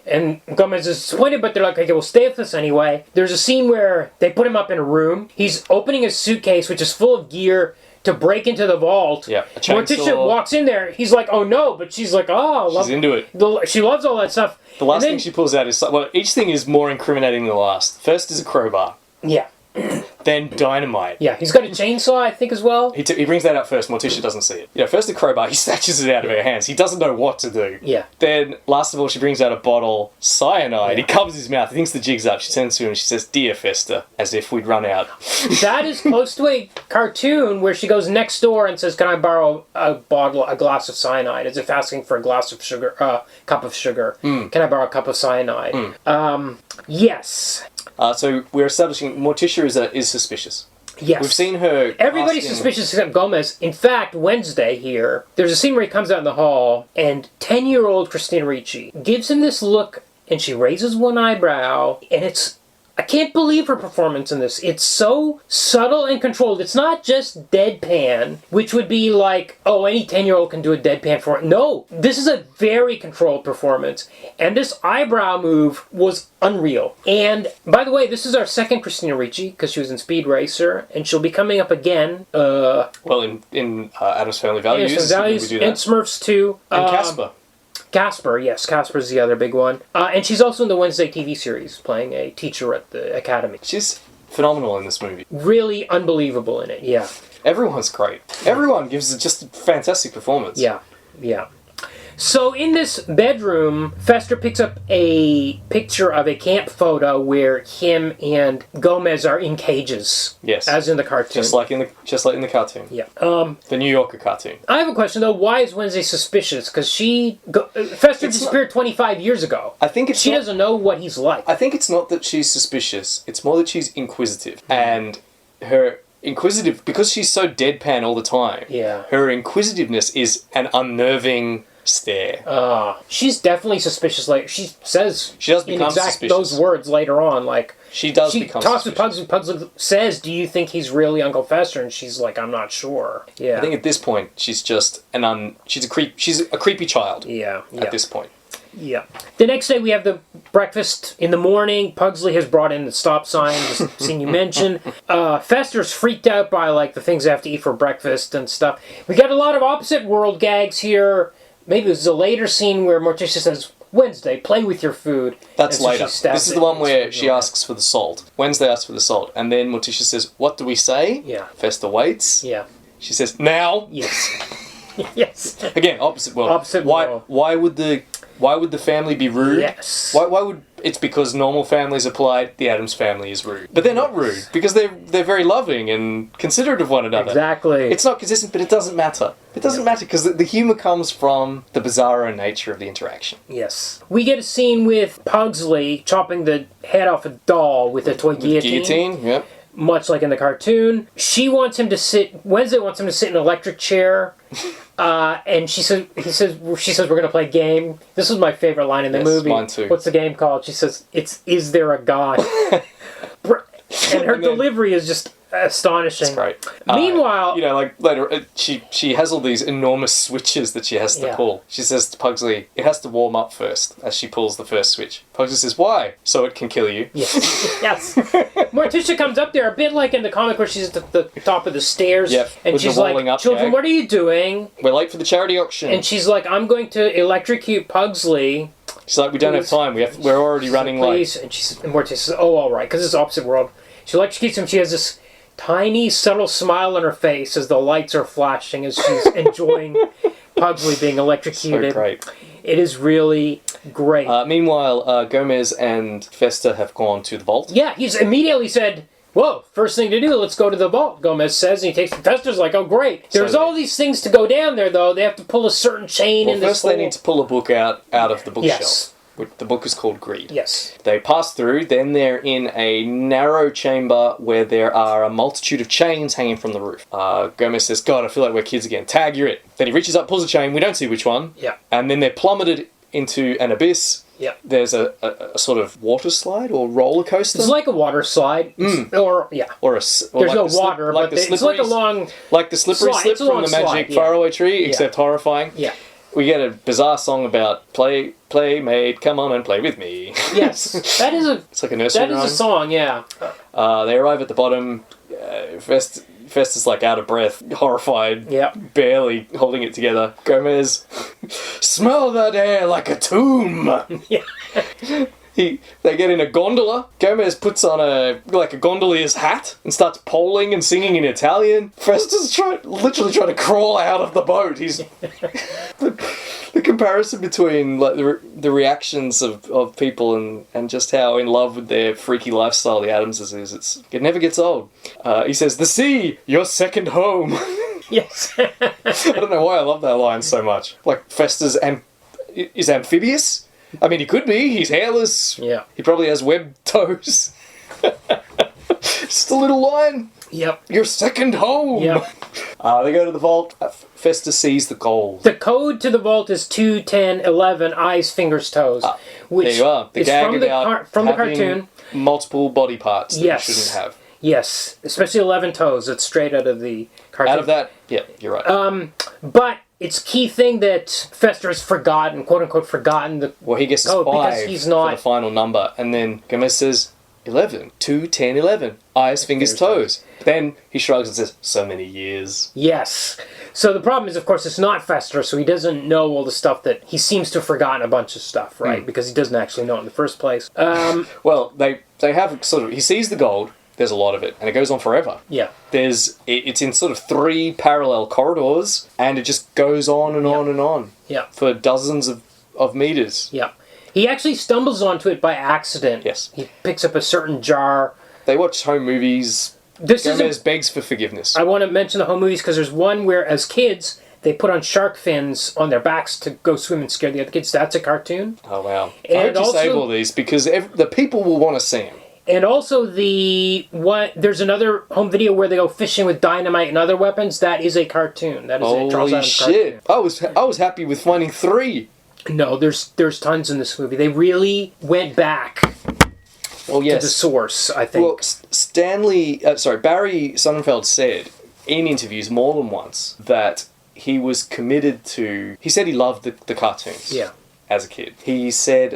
And Gomez is disappointed, but they're like, okay, we'll stay with us anyway. There's a scene where they put him up in a room. He's opening his suitcase, which is full of gear, to break into the vault. Yeah, a chainsaw. Morticia walks in there. He's like, oh no, but she's like, she's into it. She loves all that stuff. The last thing she pulls out is... Well, each thing is more incriminating than the last. First is a crowbar. Yeah. Then dynamite. Yeah, he's got a chainsaw, I think, as well. He brings that out first. Morticia doesn't see it. First the crowbar. He snatches it out of her hands. He doesn't know what to do. Yeah. Then, last of all, she brings out a bottle. Cyanide. Yeah. He covers his mouth. He thinks the jig's up. She turns to him and she says, Dear Fester, as if we'd run out. That is close to a cartoon where she goes next door and says, can I borrow a glass of cyanide? As if asking for a glass of sugar, cup of sugar. Can I borrow a cup of cyanide? Yes. So we're establishing Morticia is suspicious. Yes. We've seen her... Everybody's suspicious except Gomez. In fact, Wednesday here, there's a scene where he comes out in the hall and 10-year-old Christina Ricci gives him this look and she raises one eyebrow and it's... I can't believe her performance in this. It's so subtle and controlled. It's not just deadpan, which would be like, oh, any 10-year-old can do a deadpan for it. No, this is a very controlled performance. And this eyebrow move was unreal. And, by the way, this is our second Christina Ricci, because she was in Speed Racer, and she'll be coming up again. Well, in Addams Family Values, Values, we do that. and Smurfs 2. And Casper. Casper, yes. Casper's the other big one. And she's also in the Wednesday TV series, playing a teacher at the academy. She's phenomenal in this movie. Really unbelievable in it, yeah. Everyone's great. Everyone gives just a fantastic performance. Yeah. So in this bedroom, Fester picks up a picture of a camp photo where him and Gomez are in cages. Yes. As in the cartoon. Just like in the cartoon. Yeah. The New Yorker cartoon. I have a question though. Why is Wednesday suspicious? Because Fester disappeared 25 years ago. I think she doesn't know what he's like. I think it's not that she's suspicious. It's more that she's inquisitive. And her inquisitive, because she's so deadpan all the time. Yeah. Her inquisitiveness is an unnerving stare. She's definitely suspicious. Like, she says She does become in exact suspicious. those words later on. Like, She does she become talks to suspicious. Pugsley. Pugsley says, "Do you think he's really Uncle Fester?" And she's like, "I'm not sure." Yeah, I think at this point she's just she's a creepy child. yeah. At this point. Yeah. The next day we have the breakfast in the morning. Pugsley has brought in the stop sign, the scene you mentioned. Fester's freaked out by, like, the things they have to eat for breakfast and stuff. We got a lot of opposite world gags here. Maybe this is a later scene where Morticia says, "Wednesday, play with your food." That's And so later. she stabs This is it the one and where it's she asks for the salt. Wednesday asks for the salt. And then Morticia says, "What do we say?" Yeah. Fester waits. Yeah. She says, "Now." Yes. Yes. Again, opposite world. Opposite world. Why would the family be rude? Yes. Why would it's because normal families are polite, the Addams family is rude. But they're not rude because they're very loving and considerate of one another. Exactly. It's not consistent, but it doesn't matter. It doesn't matter because the humour comes from the bizarro nature of the interaction. Yes. We get a scene with Pugsley chopping the head off a doll with a toy guillotine. Guillotine, yep. Much like in the cartoon. Wednesday wants him to sit in an electric chair. And she says, we're going to play a game. This was my favorite line in the movie. Mine too. What's the game called? She says, "Is there a God?" And her delivery is just astonishing. It's great. Meanwhile, like later, she has all these enormous switches that she has to pull. She says to Pugsley, "It has to warm up first," as she pulls the first switch. Pugsley says, "Why?" "So it can kill you." yes, yes. Morticia comes up there a bit like in the comic where she's at the top of the stairs, Yep, and with she's the like, walling up "Children, gag. what are you doing?" We're late for the charity auction. And she's like, "I'm going to electrocute Pugsley." She's like, "We don't have time. We're already running late." And Morticia says, "Oh, all right," because it's opposite world. She electrocutes him. She has this tiny, subtle smile on her face as the lights are flashing as she's enjoying Pugsley being electrocuted. So great. It is really great. Meanwhile, Gomez and Fester have gone to the vault. Yeah, he's immediately said, "Whoa, first thing to do, let's go to the vault," Gomez says, and he takes Fester's like, "Oh, great." There's all these things to go down there, though. They have to pull a certain chain in this First they need to pull a book out of the bookshelf. Yes. The book is called Greed. Yes. They pass through, then they're in a narrow chamber where there are a multitude of chains hanging from the roof. Gomez says, "God, I feel like we're kids again. Tag, you're it." Then he reaches up, pulls a chain, we don't see which one. Yeah. And then they're plummeted into an abyss. Yeah. There's a sort of water slide or roller coaster. It's like a water slide. Or There's there's no water, but it's like a long... Like the slippery slide. slip It's a from long the magic slide, yeah. faraway tree, except horrifying. Yeah. We get a bizarre song about play, mate, come on and play with me. Yes. That is a... It's like a nursery That rhyme. is a song, yeah. They arrive at the bottom. Fester's like out of breath, horrified, Yep. barely holding it together. Gomez, "Smell that air like a tomb." Yeah. They get in a gondola. Gomez puts on a gondolier's hat and starts poling and singing in Italian. Fester's literally trying to crawl out of the boat. He's the comparison between like the reactions of people and just how in love with their freaky lifestyle the Addamses is. It never gets old. He says, "The sea, your second home." Yes. I don't know why I love that line so much. Like Fester's is amphibious. I mean, he could be. He's hairless. Yeah. He probably has webbed toes. Just a little line. Yep. Your second home. Yep. They go to the vault. Fester sees the gold. The code to the vault is 2, 10, 11, eyes, fingers, toes. Which There you are. The is gag from about the having cartoon. multiple body parts that Yes. you shouldn't have. Yes. Especially 11 toes. It's straight out of the cartoon. Out of that, yeah, you're right. But it's a key thing that Fester has forgotten, quote unquote, forgotten the Well, he gets his code 5 because he's not. for the final number, and then Gomez says 11, 2, 10, 11. Eyes, fingers, toes. Then he shrugs and says, "So many years." Yes. So the problem is, of course, it's not Fester, so he doesn't know all the stuff that he seems to have forgotten a bunch of stuff, right? Because he doesn't actually know it in the first place. Well, they have sort of. He sees the gold. There's a lot of it, and it goes on forever. Yeah. It's in sort of 3 parallel corridors, and it just goes on and on and on. Yeah. For dozens of meters. Yeah. He actually stumbles onto it by accident. Yes. He picks up a certain jar. They watch home movies. Gomez begs for forgiveness. I want to mention the home movies because there's one where, as kids, they put on shark fins on their backs to go swim and scare the other kids. That's a cartoon. Oh, wow. And I hope you also- save all these, because the people will want to see them. And also there's another home video where they go fishing with dynamite and other weapons. That is a cartoon. That is a Charles Addams shit. cartoon. I was happy with finding 3. No, there's tons in this movie. They really went back Well, to yes. the source, I think. Well, Barry Sonnenfeld said in interviews more than once that he was committed to... He said he loved the cartoons. Yeah. As a kid. He said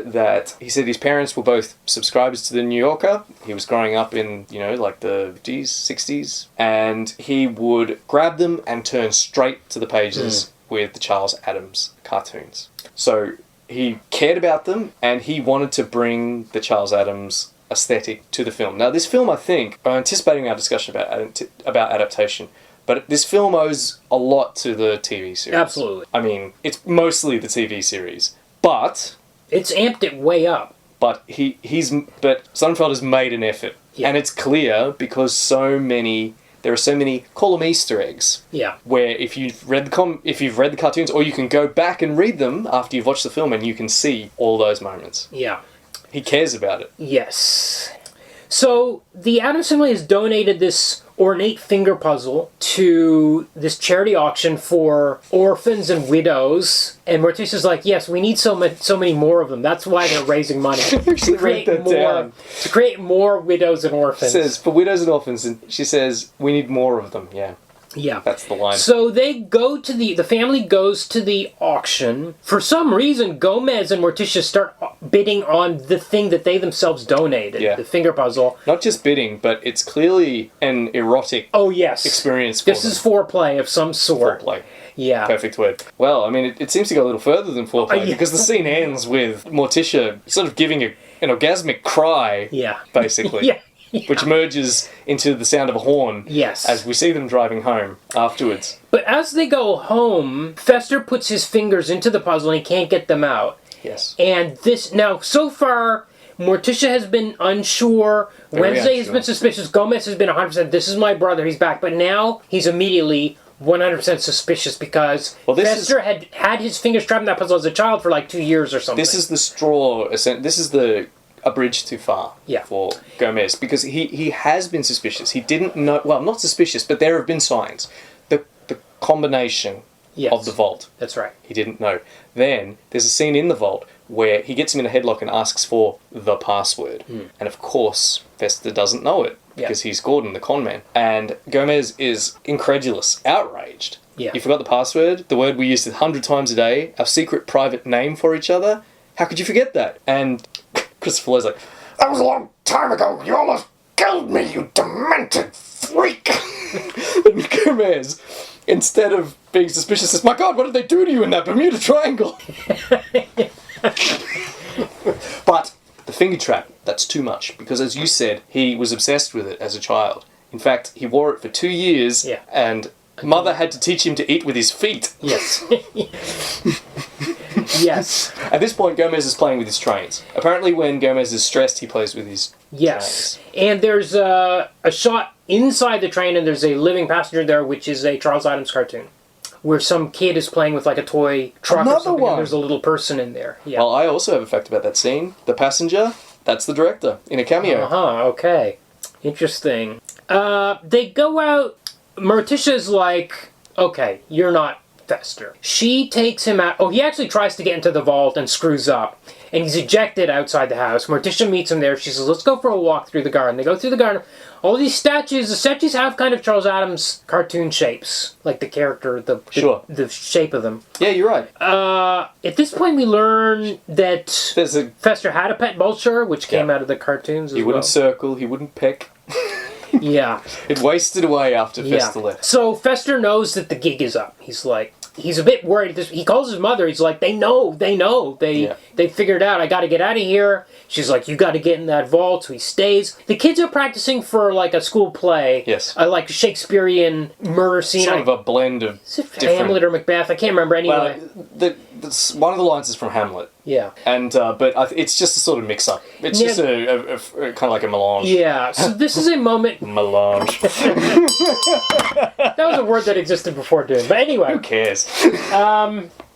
his parents were both subscribers to the New Yorker. He was growing up in, like the 50s, 60s. And he would grab them and turn straight to the pages with the Charles Addams cartoons. So he cared about them and he wanted to bring the Charles Addams aesthetic to the film. Now this film, I think, I'm anticipating our discussion about adaptation, but this film owes a lot to the TV series. Absolutely. I mean, it's mostly the TV series. But it's amped it way up. But Sonnenfeld has made an effort, and it's clear because there are so many call them Easter eggs. Yeah. Where if you've read the cartoons, or you can go back and read them after you've watched the film, and you can see all those moments. Yeah. He cares about it. Yes. So the Addams Family has donated this ornate finger puzzle to this charity auction for orphans and widows, and Morticia's like, yes, we need so many more of them. That's why they're raising money to create more widows and orphans. It says for widows and orphans, and she says we need more of them. Yeah, that's the line. So they go to the family goes to the auction. For some reason, Gomez and Morticia start bidding on the thing that they themselves donated, the finger puzzle. Not just bidding, but it's clearly an erotic experience for them. This is foreplay of some sort. Foreplay. Yeah. Perfect word. Well, I mean, it seems to go a little further than foreplay, because the scene ends with Morticia sort of giving an orgasmic cry, basically. Yeah. Which merges into the sound of a horn as we see them driving home afterwards. But as they go home, Fester puts his fingers into the puzzle and he can't get them out. Yes. And so far, Morticia has been unsure. Wednesday has been suspicious. Gomez has been 100%, this is my brother, he's back. But now he's immediately 100% suspicious because Fester had his fingers trapped in that puzzle as a child for like 2 years or something. This is the straw. This is a bridge too far for Gomez, because he has been suspicious. He didn't know... Well, not suspicious, but there have been signs. The combination of the vault. That's right. He didn't know. Then there's a scene in the vault where he gets him in a headlock and asks for the password. And of course, Fester doesn't know it because he's Gordon, the con man. And Gomez is incredulous, outraged. Yeah. You forgot the password, the word we used 100 times a day, our secret private name for each other. How could you forget that? And Christopher Lloyd's like, that was a long time ago. You almost killed me, you demented freak. And Gomez, instead of being suspicious, says, my God, what did they do to you in that Bermuda Triangle? But the finger trap, that's too much. Because as you said, he was obsessed with it as a child. In fact, he wore it for 2 years, and Mother had to teach him to eat with his feet. Yes. Yes. At this point, Gomez is playing with his trains. Apparently, when Gomez is stressed, he plays with his trains. And there's a shot inside the train, and there's a living passenger there, which is a Charles Addams cartoon, where some kid is playing with like a toy truck or something, and there's a little person in there. Yeah. Well, I also have a fact about that scene. The passenger, that's the director, in a cameo. Okay. Interesting. They go out. Morticia's like, okay, you're not Fester. She takes him out. Oh, he actually tries to get into the vault and screws up. And he's ejected outside the house. Morticia meets him there. She says, let's go for a walk through the garden. They go through the garden. All these statues, the statues have kind of Charles Addams cartoon shapes. Like the character, the shape of them. Yeah, you're right. At this point, we learn that Fester had a pet vulture, which came out of the cartoons as He wouldn't circle, he wouldn't peck. Yeah. It wasted away after Fester left. So Fester knows that the gig is up. He's like, he's a bit worried. He calls his mother. He's like, they know. They figured out. I got to get out of here. She's like, you got to get in that vault. So he stays. The kids are practicing for like a school play. Yes. Like a Shakespearean murder scene. Sort of a blend of Hamlet or Macbeth. I can't remember anyway. Well, one of the lines is from Hamlet. Yeah. And but it's just a sort of mix-up. It's just a kind of like a melange. Yeah. So this is a moment. Melange. That was a word that existed before Dune. But anyway. Who cares?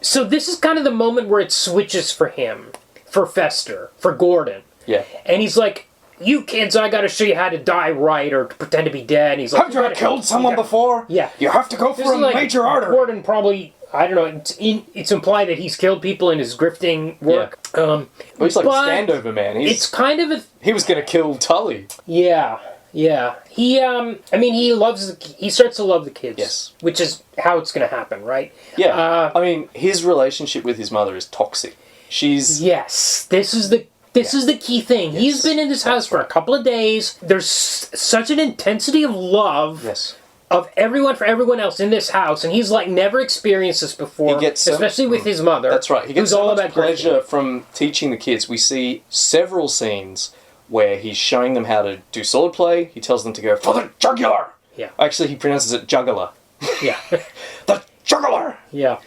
So this is kind of the moment where it switches for him, for Fester, for Gordon. Yeah. And he's like, you kids, I gotta show you how to die right or to pretend to be dead. And he's like, Have you ever killed someone before? Yeah. You have to go for a major artery. Gordon probably, I don't know, it's implied that he's killed people in his grifting work. Yeah. Well, he's like a standover man. It's kind of He was going to kill Tully. Yeah. Yeah. He starts to love the kids. Yes. Which is how it's going to happen, right? Yeah. His relationship with his mother is toxic. Yes. This is the key thing. Yes. He's been in this house for a couple of days. There's such an intensity of love. Yes. Of everyone for everyone else in this house, and he's like never experienced this before, especially with his mother. That's right. He gets so much pleasure from teaching the kids. We see several scenes where he's showing them how to do sword play. He tells them to go for the jugular. Yeah. Actually, he pronounces it jugular. Yeah. The jugular. Yeah.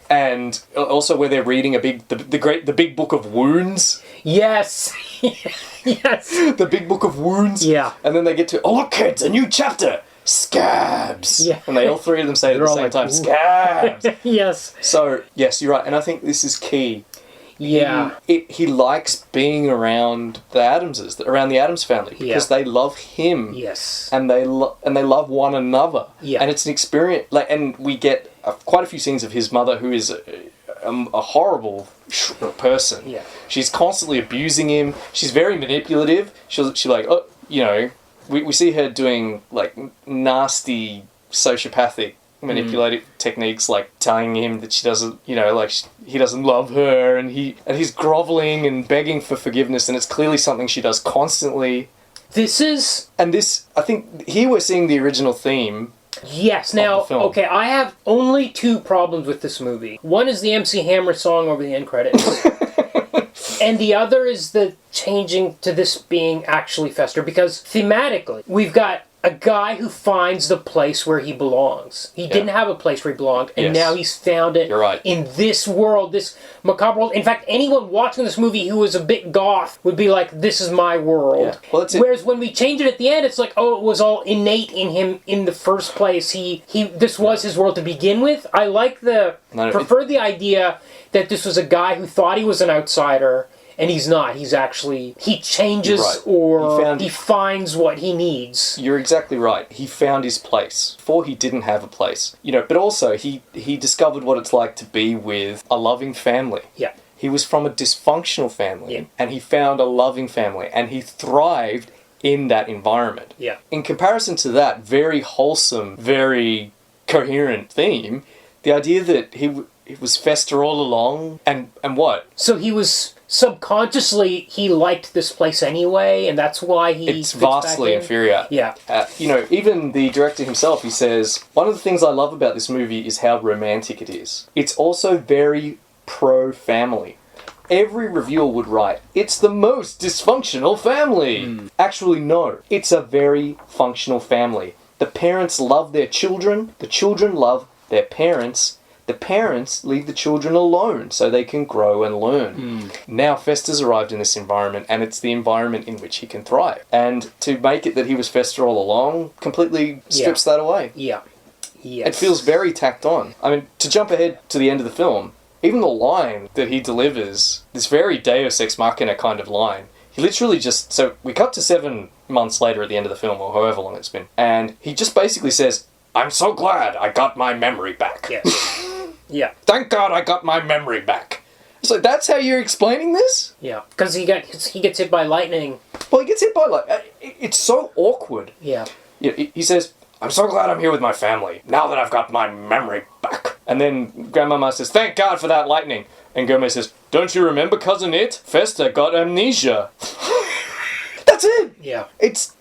And also where they're reading the big book of wounds. Yes. Yes. The big book of wounds. Yeah. And then they get to, oh look kids, a new chapter. Scabs! Yeah. And all three of them say it at the same time, scabs! Yes. So, yes, you're right. And I think this is key. Yeah. He likes being around the Addamses, around the Addams family, because they love him. Yes. And they love one another. Yeah. And it's an experience, and we get quite a few scenes of his mother, who is a horrible person. Yeah. She's constantly abusing him. She's very manipulative. She's like, oh, you know... We see her doing, like, nasty sociopathic manipulative techniques, like telling him that she doesn't, he doesn't love her, and he's groveling and begging for forgiveness, and it's clearly something she does constantly. I think here we're seeing the original theme. Yes, now, okay, I have only two problems with this movie. One is the MC Hammer song over the end credits. And the other is the changing to this being actually Fester, because thematically, we've got a guy who finds the place where he belongs. He didn't have a place where he belonged, and now he's found it in this world, this macabre world. In fact, anyone watching this movie who was a bit goth would be like, this is my world. Yeah. Well, whereas when we change it at the end, it's like, oh, it was all innate in him in the first place. This was his world to begin with. I prefer the idea that this was a guy who thought he was an outsider, and he's not. He changes or he finds what he needs. You're exactly right. He found his place. Before he didn't have a place. But also he discovered what it's like to be with a loving family. Yeah. He was from a dysfunctional family, and he found a loving family, and he thrived in that environment. Yeah. In comparison to that very wholesome, very coherent theme, the idea that it was Fester all along, and what? So he was... Subconsciously, he liked this place anyway, and that's why It's vastly inferior. Yeah. Even the director himself, he says, one of the things I love about this movie is how romantic it is. It's also very pro-family. Every reviewer would write, it's the most dysfunctional family. Actually, no. It's a very functional family. The parents love their children. The children love their parents. The parents leave the children alone so they can grow and learn. Now Fester's arrived in this environment, and it's the environment in which he can thrive. And to make it that he was Fester all along completely strips that away. Yeah. Yes. It feels very tacked on. I mean, to jump ahead to the end of the film, even the line that he delivers, this very Deus Ex Machina kind of line, he literally just... So we cut to 7 months later at the end of the film, or however long it's been, and he just basically says, I'm so glad I got my memory back. Yes. Yeah. Thank God I got my memory back. So that's how you're explaining this? Yeah. Because he gets hit by lightning. Well, he gets hit by lightning. It's so awkward. Yeah. He says, I'm so glad I'm here with my family, now that I've got my memory back. And then Grandmama says, thank God for that lightning. And Gomez says, don't you remember, Cousin It? Fester got amnesia. That's it. Yeah. This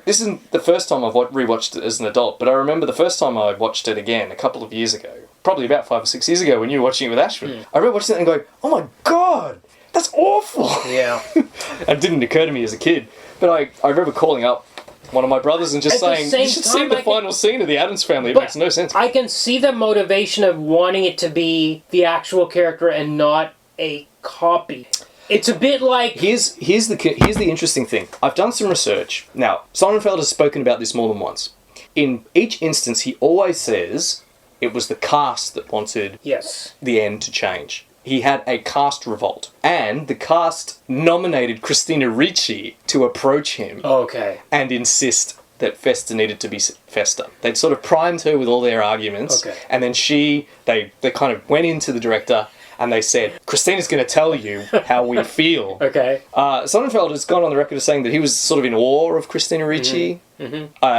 isn't the first time I've rewatched it as an adult, but I remember the first time I watched it again a couple of years ago. Probably about 5 or 6 years ago when you were watching it with Ashford. I remember watching it and going, oh my God, that's awful. Yeah. It didn't occur to me as a kid. But I remember calling up one of my brothers and just saying, you should see the final scene of the Addams Family. It makes no sense. I can see the motivation of wanting it to be the actual character and not a copy. It's a bit like... Here's the interesting thing. I've done some research. Now, Sonnenfeld has spoken about this more than once. In each instance, he always says... It was the cast that wanted the end to change. he had a cast revolt. And the cast nominated Christina Ricci to approach him Okay. and insist that Fester needed to be Fester. They'd sort of primed her with all their arguments, Okay. and then they kind of went into the director and they said, Christina's going to tell you how we feel. Okay. Sonnenfeld has gone on the record as saying that he was sort of in awe of Christina Ricci.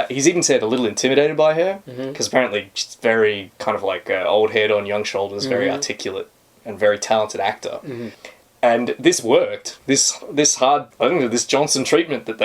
He's even said a little intimidated by her, because apparently she's very kind of like old head on young shoulders, very articulate and very talented actor. And this worked. This Johnson treatment that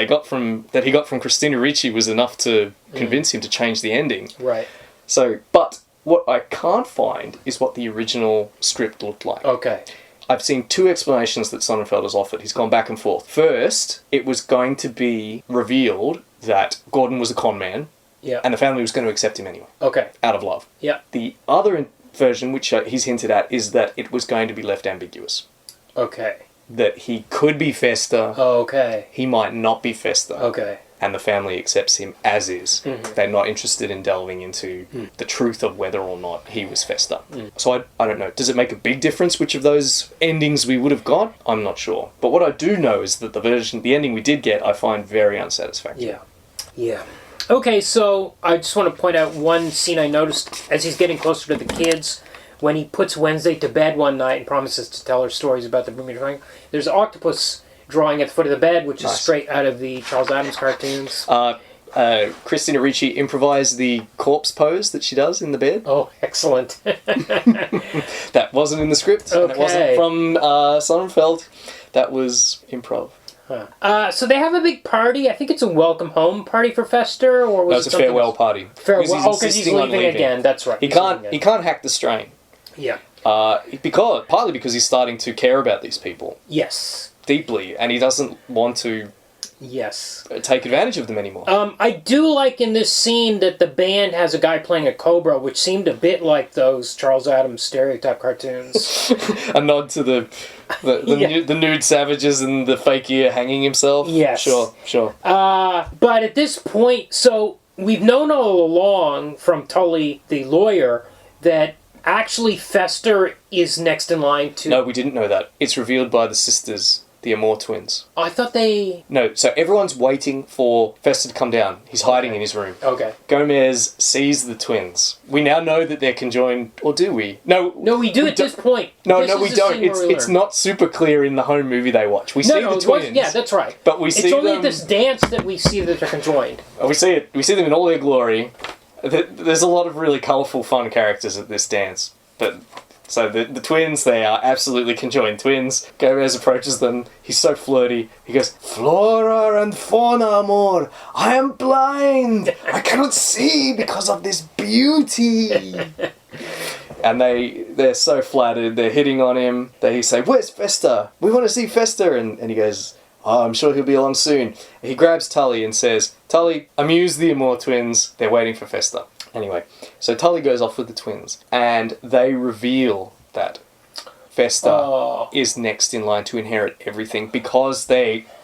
he got from Christina Ricci was enough to convince him to change the ending. Right. So, but what I can't find is what the original script looked like. Okay. I've seen two explanations that Sonnenfeld has offered. He's gone back and forth. First, it was going to be revealed that Gordon was a con man, Yeah. and the family was going to accept him anyway, Okay. out of love. Yeah. The other version, which he's hinted at, is that it was going to be left ambiguous. Okay. That he could be Fester, Okay. he might not be Fester, Okay. and the family accepts him as is. They're not interested in delving into the truth of whether or not he was Fester. So I don't know. Does it make a big difference which of those endings we would have got? I'm not sure. But what I do know is that the ending we did get, I find very unsatisfactory. Yeah. Yeah. Okay, so I just want to point out one scene I noticed as he's getting closer to the kids. When he puts Wednesday to bed one night and promises to tell her stories about the Bermuda Triangle, there's an octopus drawing at the foot of the bed, which is straight out of the Charles Addams cartoons. Christina Ricci improvised the corpse pose that she does in the bed. Oh, excellent. That wasn't in the script, and it wasn't from Sonnenfeld. That was improv. So they have a big party. I think it's a welcome home party for Fester, or was No, it it's a something farewell else? party. Farewell. Oh, because he's insisting on leaving again. That's right. He He's can't. leaving He again. can't hack the strain. Yeah. Partly because he's starting to care about these people Yes. deeply, and he doesn't want to Yes. take advantage of them anymore. I do like in this scene that the band has a guy playing a cobra, which seemed a bit like those Charles Addams stereotype cartoons. A nod to the nude savages and the fake ear hanging himself. Yes. Sure. But at this point, so we've known all along from Tully, the lawyer, that actually Fester is next in line to... No, we didn't know that. It's revealed by the sisters, the Amor twins. I thought they... No, so everyone's waiting for Fester to come down. He's hiding in his room. Okay. Gomez sees the twins. We now know that they're conjoined, or do we? No, we do at this point. No, This we is the don't. scene where we It's learn. not super clear in the home movie they watch. We see the twins. Yeah, that's right. But we see it's only them. at this dance that we see that they're conjoined. We see it. We see them in all their glory. There's a lot of really colourful, fun characters at this dance. But so the twins, they are absolutely conjoined twins. Gomez approaches them. He's so flirty. He goes, "Flora and fauna, amor. I am blind. I cannot see because of this beauty." And they're so flattered. They're hitting on him. They say, "Where's Fester? We want to see Fester." And he goes, "Oh, I'm sure he'll be along soon." He grabs Tully and says, "Tully, amuse the Amor twins. They're waiting for Fester." Anyway, so Tully goes off with the twins, and they reveal that Fester is next in line to inherit everything because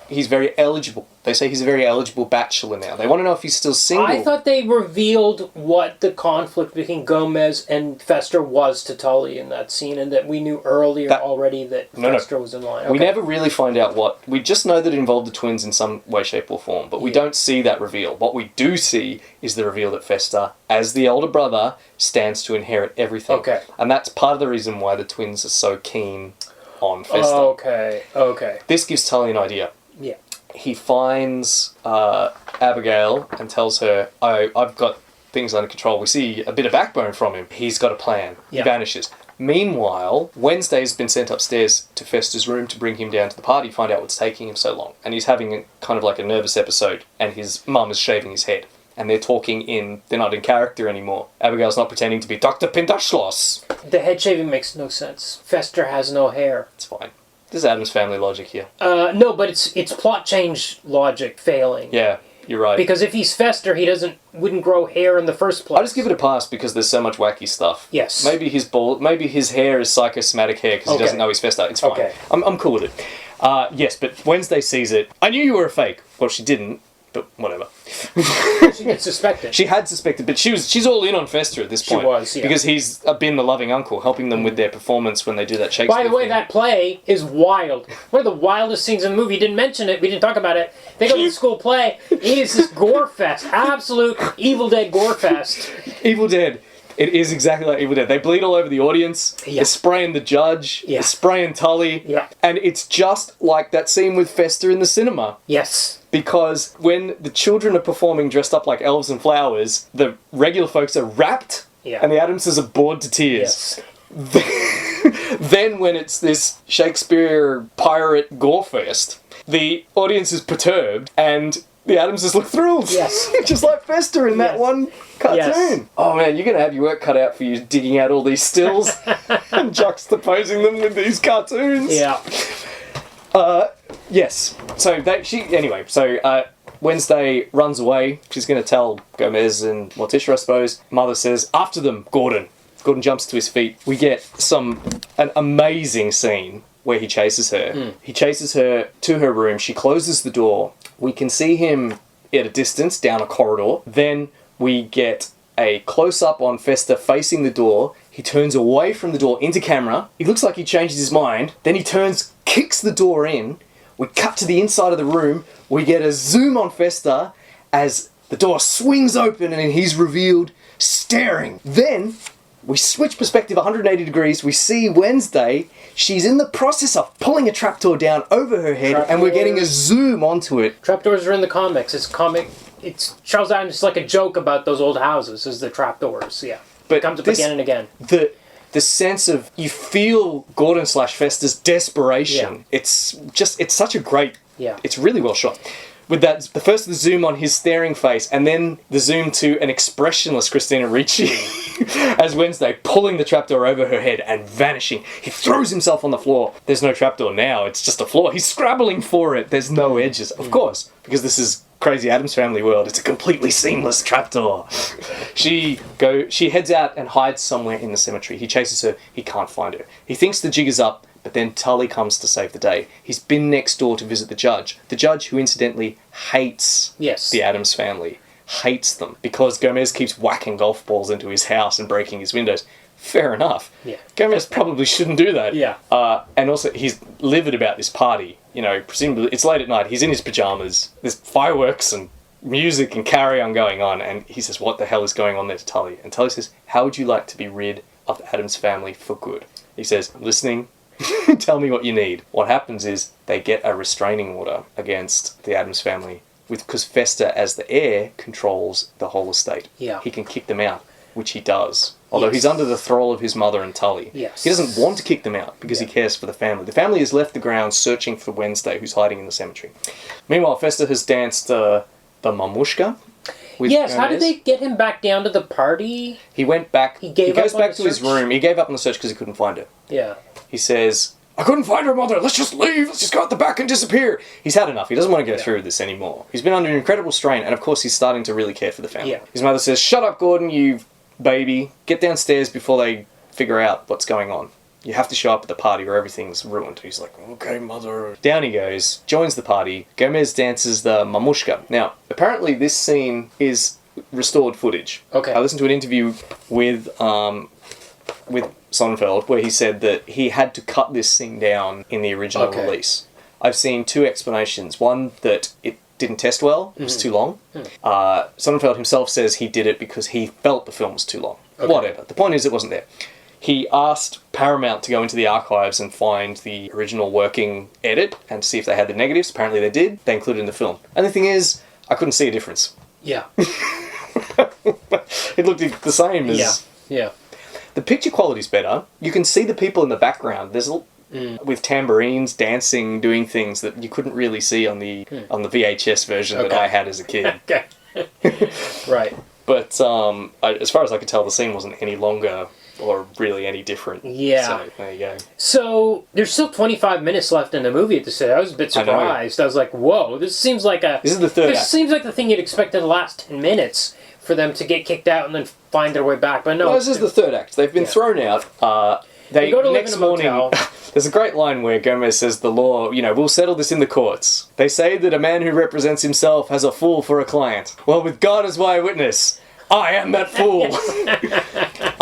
he's very eligible. They say he's a very eligible bachelor now. They want to know if he's still single. I thought they revealed what the conflict between Gomez and Fester was to Tully in that scene, and that we knew earlier already that Fester was in line. Okay. We never really find out what. We just know that it involved the twins in some way, shape, or form, but we don't see that reveal. What we do see is the reveal that Fester, as the older brother, stands to inherit everything. Okay. And that's part of the reason why the twins are so keen on Fester. Okay. This gives Tully an idea. Yeah. He finds Abigail and tells her, I've got things under control. We see a bit of backbone from him. He's got a plan. Yeah. He vanishes. Meanwhile, Wednesday's been sent upstairs to Fester's room to bring him down to the party, find out what's taking him so long. And he's having kind of like a nervous episode, and his mum is shaving his head. And they're not in character anymore. Abigail's not pretending to be Dr. Pinterschloss. The head shaving makes no sense. Fester has no hair. It's fine. There's Addams Family logic here. No, but it's plot change logic failing. Yeah, you're right. Because if he's Fester, he wouldn't grow hair in the first place. I just give it a pass because there's so much wacky stuff. Yes. Maybe his hair is psychosomatic hair because he doesn't know he's Fester. It's fine. Okay. I'm cool with it. Yes, but Wednesday sees it. I knew you were a fake. Well, she didn't, but whatever. She had suspected. She had suspected, but she's all in on Fester at this point. She was, yeah. Because he's been the loving uncle, helping them with their performance when they do that Shakespeare By the way, thing. that play is wild. One of the wildest scenes in the movie. You didn't mention it. We didn't talk about it. They go to the school play. It is this gore fest. Absolute Evil Dead gore fest. Evil Dead. It is exactly like Evil Dead. They bleed all over the audience. Yeah. They're spraying the judge. Yeah. They're spraying Tully. Yeah. And it's just like that scene with Fester in the cinema. Yes. Because when the children are performing dressed up like elves and flowers, the regular folks are rapt, Yeah. and the Addamses are bored to tears. Yes. Then when it's this Shakespeare pirate gore fest, the audience is perturbed, and the Addamses look thrilled. Yes. Just like Fester in that Yes. one cartoon. Yes. Oh man, you're going to have your work cut out for you digging out all these stills and juxtaposing them with these cartoons. Yeah. Yes. So Wednesday runs away. She's going to tell Gomez and Morticia, I suppose. Mother says, after them, Gordon. Gordon jumps to his feet. We get an amazing scene where he chases her. He chases her to her room. She closes the door. We can see him at a distance down a corridor. Then we get a close-up on Fester facing the door. He turns away from the door into camera. He looks like he changes his mind. Then he turns, kicks the door in. We cut to the inside of the room. We get a zoom on Fester as the door swings open and he's revealed staring. Then we switch perspective 180 degrees. We see Wednesday. She's in the process of pulling a trapdoor down over her head and we're getting a zoom onto it. Trapdoors are in the comics. It's Charles Addams is like a joke about those old houses, is the trapdoors. Yeah. But it comes up again and again. The sense of, you feel Gordon / Fester's desperation. Yeah. It's such a great, it's really well shot. With that, the first the zoom on his staring face, and then the zoom to an expressionless Christina Ricci as Wednesday pulling the trapdoor over her head and vanishing. He throws himself on the floor. There's no trapdoor now, it's just a floor. He's scrabbling for it. There's no edges. Of course, because this is crazy Addams Family world. It's a completely seamless trapdoor. She heads out and hides somewhere in the cemetery. He chases her. He can't find her. He thinks the jig is up, but then Tully comes to save the day. He's been next door to visit the judge. The judge who incidentally hates the Addams Family. Hates them because Gomez keeps whacking golf balls into his house and breaking his windows. Fair enough. Yeah. Gomez probably shouldn't do that. Yeah. And also, he's livid about this party. You know, presumably, it's late at night. He's in his pajamas. There's fireworks and music and carry-on going on. And he says, what the hell is going on there to Tully? And Tully says, how would you like to be rid of the Addams Family for good? He says, listening, tell me what you need. What happens is they get a restraining order against the Addams Family because Fester, as the heir, controls the whole estate. Yeah. He can kick them out, which he does. Although he's under the thrall of his mother and Tully. Yes. He doesn't want to kick them out because he cares for the family. The family has left the grounds searching for Wednesday, who's hiding in the cemetery. Meanwhile, Fester has danced the mamushka. Yes, how did they get him back down to the party? He went back. He goes back to his search? room. He gave up on the search because he couldn't find her. Yeah. He says, I couldn't find her, Mother. Let's just leave. Let's just go out the back and disappear. He's had enough. He doesn't want to go through this anymore. He's been under incredible strain, and of course he's starting to really care for the family. Yeah. His mother says, shut up, Gordon, you baby. Get downstairs before they figure out what's going on. You have to show up at the party or everything's ruined. He's like, okay, Mother. Down he goes, joins the party. Gomez dances the mamushka. Now, apparently this scene is restored footage. Okay. I listened to an interview with Sonnenfeld where he said that he had to cut this scene down in the original release. I've seen two explanations. One, that it didn't test well, it was too long. Sonnenfeld himself says he did it because he felt the film was too long. Okay. Whatever. The point is it wasn't there. He asked Paramount to go into the archives and find the original working edit and see if they had the negatives. Apparently they did. They included it in the film. And the thing is, I couldn't see a difference. Yeah. It looked the same as... Yeah. The picture quality's better. You can see the people in the background. There's with tambourines, dancing, doing things that you couldn't really see on the VHS version that I had as a kid. Okay. Right. But as far as I could tell, the scene wasn't any longer or really any different. Yeah. So there you go. So there's still 25 minutes left in the movie at this. I was a bit surprised. I was like, "Whoa, this seems like a." This is the third act. This seems like the thing you'd expect in the last 10 minutes for them to get kicked out and then find their way back. But no, Well, this is the third act. They've been thrown out. They go to live next in a morning. motel. There's a great line where Gomez says the law, we'll settle this in the courts. They say that a man who represents himself has a fool for a client. Well, with God as my witness, I am that fool.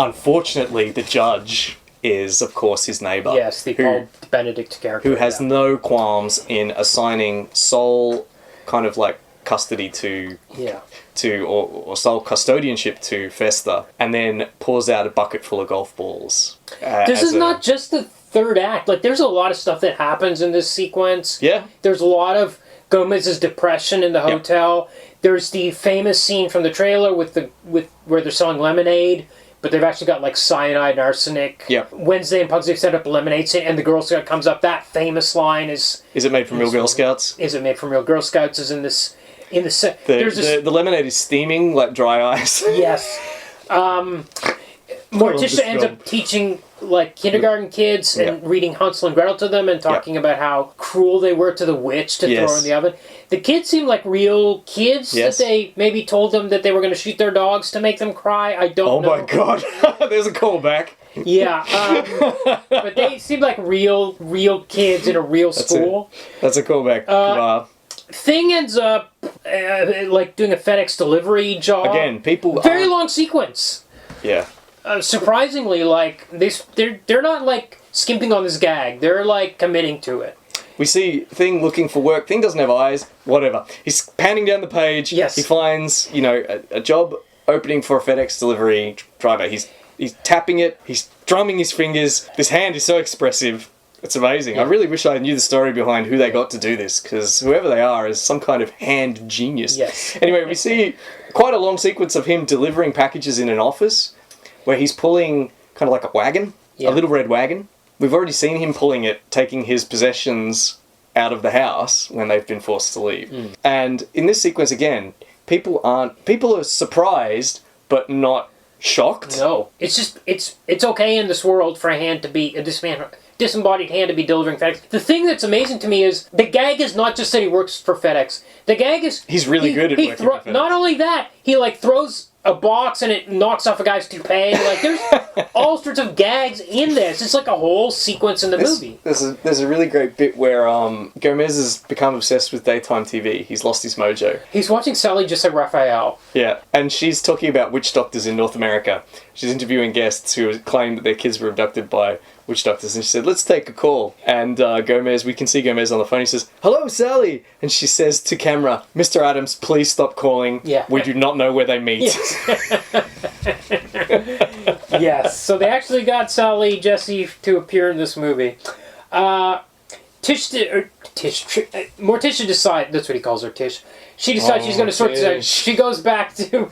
Unfortunately, the judge is, of course, his neighbour. Yes, the Benedict character. Who has no qualms in assigning sole kind of like custody or sole custodianship to Festa, and then pours out a bucket full of golf balls. This is not just the third act. Like, there's a lot of stuff that happens in this sequence. Yeah. There's a lot of Gomez's depression in the hotel. Yep. There's the famous scene from the trailer with where they're selling lemonade, but they've actually got like cyanide and arsenic. Yep. Wednesday and Pugsy set up a lemonade stand, and the Girl Scout comes up. That famous line is it made from real Girl Scouts? Is it made from real Girl Scouts? Is in this. The lemonade is steaming like dry ice. Yes. Morticia ends up teaching like kindergarten kids and reading Hansel and Gretel to them and talking about how cruel they were to the witch to throw in the oven. The kids seem like real kids that they maybe told them that they were going to shoot their dogs to make them cry. I don't know. Oh my god. There's a callback. Yeah. But they seem like real kids in a real school. That's a callback. Thing ends up like doing a FedEx delivery job. Again, people very long sequence. Yeah. Surprisingly, like they're not like skimping on this gag. They're like committing to it. We see Thing looking for work. Thing doesn't have eyes. Whatever. He's panning down the page. Yes. He finds a job opening for a FedEx delivery driver. He's tapping it. He's drumming his fingers. This hand is so expressive. It's amazing. Yeah. I really wish I knew the story behind who they got to do this, because whoever they are is some kind of hand genius. Yes. Anyway, we see quite a long sequence of him delivering packages in an office where he's pulling kind of like a wagon, a little red wagon. We've already seen him pulling it, taking his possessions out of the house when they've been forced to leave. Mm. And in this sequence, again, people are surprised, but not shocked. No. It's just, it's okay in this world for a hand to be, disembodied hand to be delivering FedEx. The thing that's amazing to me is the gag is not just that he works for FedEx. The gag is he's really good at working for FedEx. Not only that, he like throws a box and it knocks off a guy's toupee. Like there's all sorts of gags in this. It's like a whole sequence in the movie. There's a really great bit where Gomez has become obsessed with daytime TV. He's lost his mojo. He's watching Sally Jessy Raphael. Yeah, and she's talking about witch doctors in North America. She's interviewing guests who claim that their kids were abducted by witch doctors, and she said, "Let's take a call." And we can see Gomez on the phone. He says, "Hello, Sally," and she says to camera, "Mr. Addams, please stop calling. Yeah. We do not know where they meet." Yes. Yes. So they actually got Sally Jessy to appear in this movie. Morticia decides, that's what he calls her, Tish. She decides she's going to sort this out. She goes back to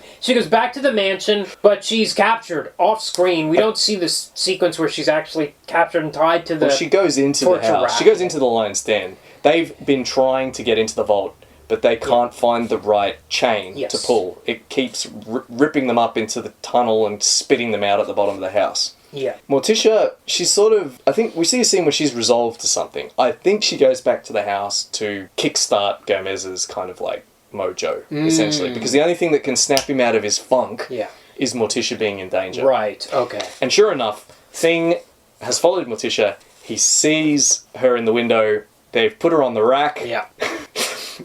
the mansion, but she's captured off screen. We don't see this sequence where she's actually captured and tied to the. Well, she goes into the house. Rack. She goes into the lion's den. They've been trying to get into the vault, but they can't find the right chain to pull. It keeps ripping them up into the tunnel and spitting them out at the bottom of the house. Yeah. Morticia, she's sort of... I think we see a scene where she's resolved to something. I think she goes back to the house to kickstart Gomez's kind of like mojo, essentially. Because the only thing that can snap him out of his funk is Morticia being in danger. Right, okay. And sure enough, Thing has followed Morticia. He sees her in the window. They've put her on the rack. Yeah.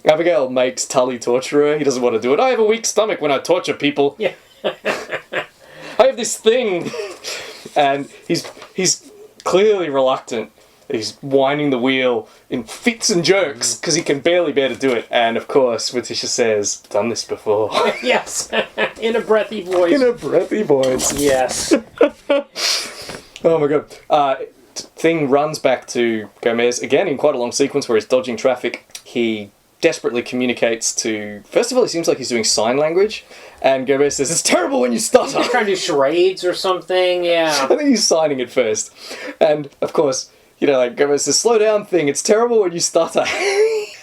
Abigail makes Tully torture her. He doesn't want to do it. I have a weak stomach when I torture people. Yeah. I have this thing. And he's clearly reluctant. He's winding the wheel in fits and jerks because he can barely bear to do it. And of course, Morticia says, "Done this before." Yes, in a breathy voice. In a breathy voice. Yes. Oh my god. Thing runs back to Gomez again in quite a long sequence where he's dodging traffic. He desperately communicates to... First of all, it seems like he's doing sign language. And Gomez says, "It's terrible when you stutter." He's trying to do charades or something, yeah. I think he's signing it first. And, of course, Gomez says, "Slow down, Thing. It's terrible when you stutter."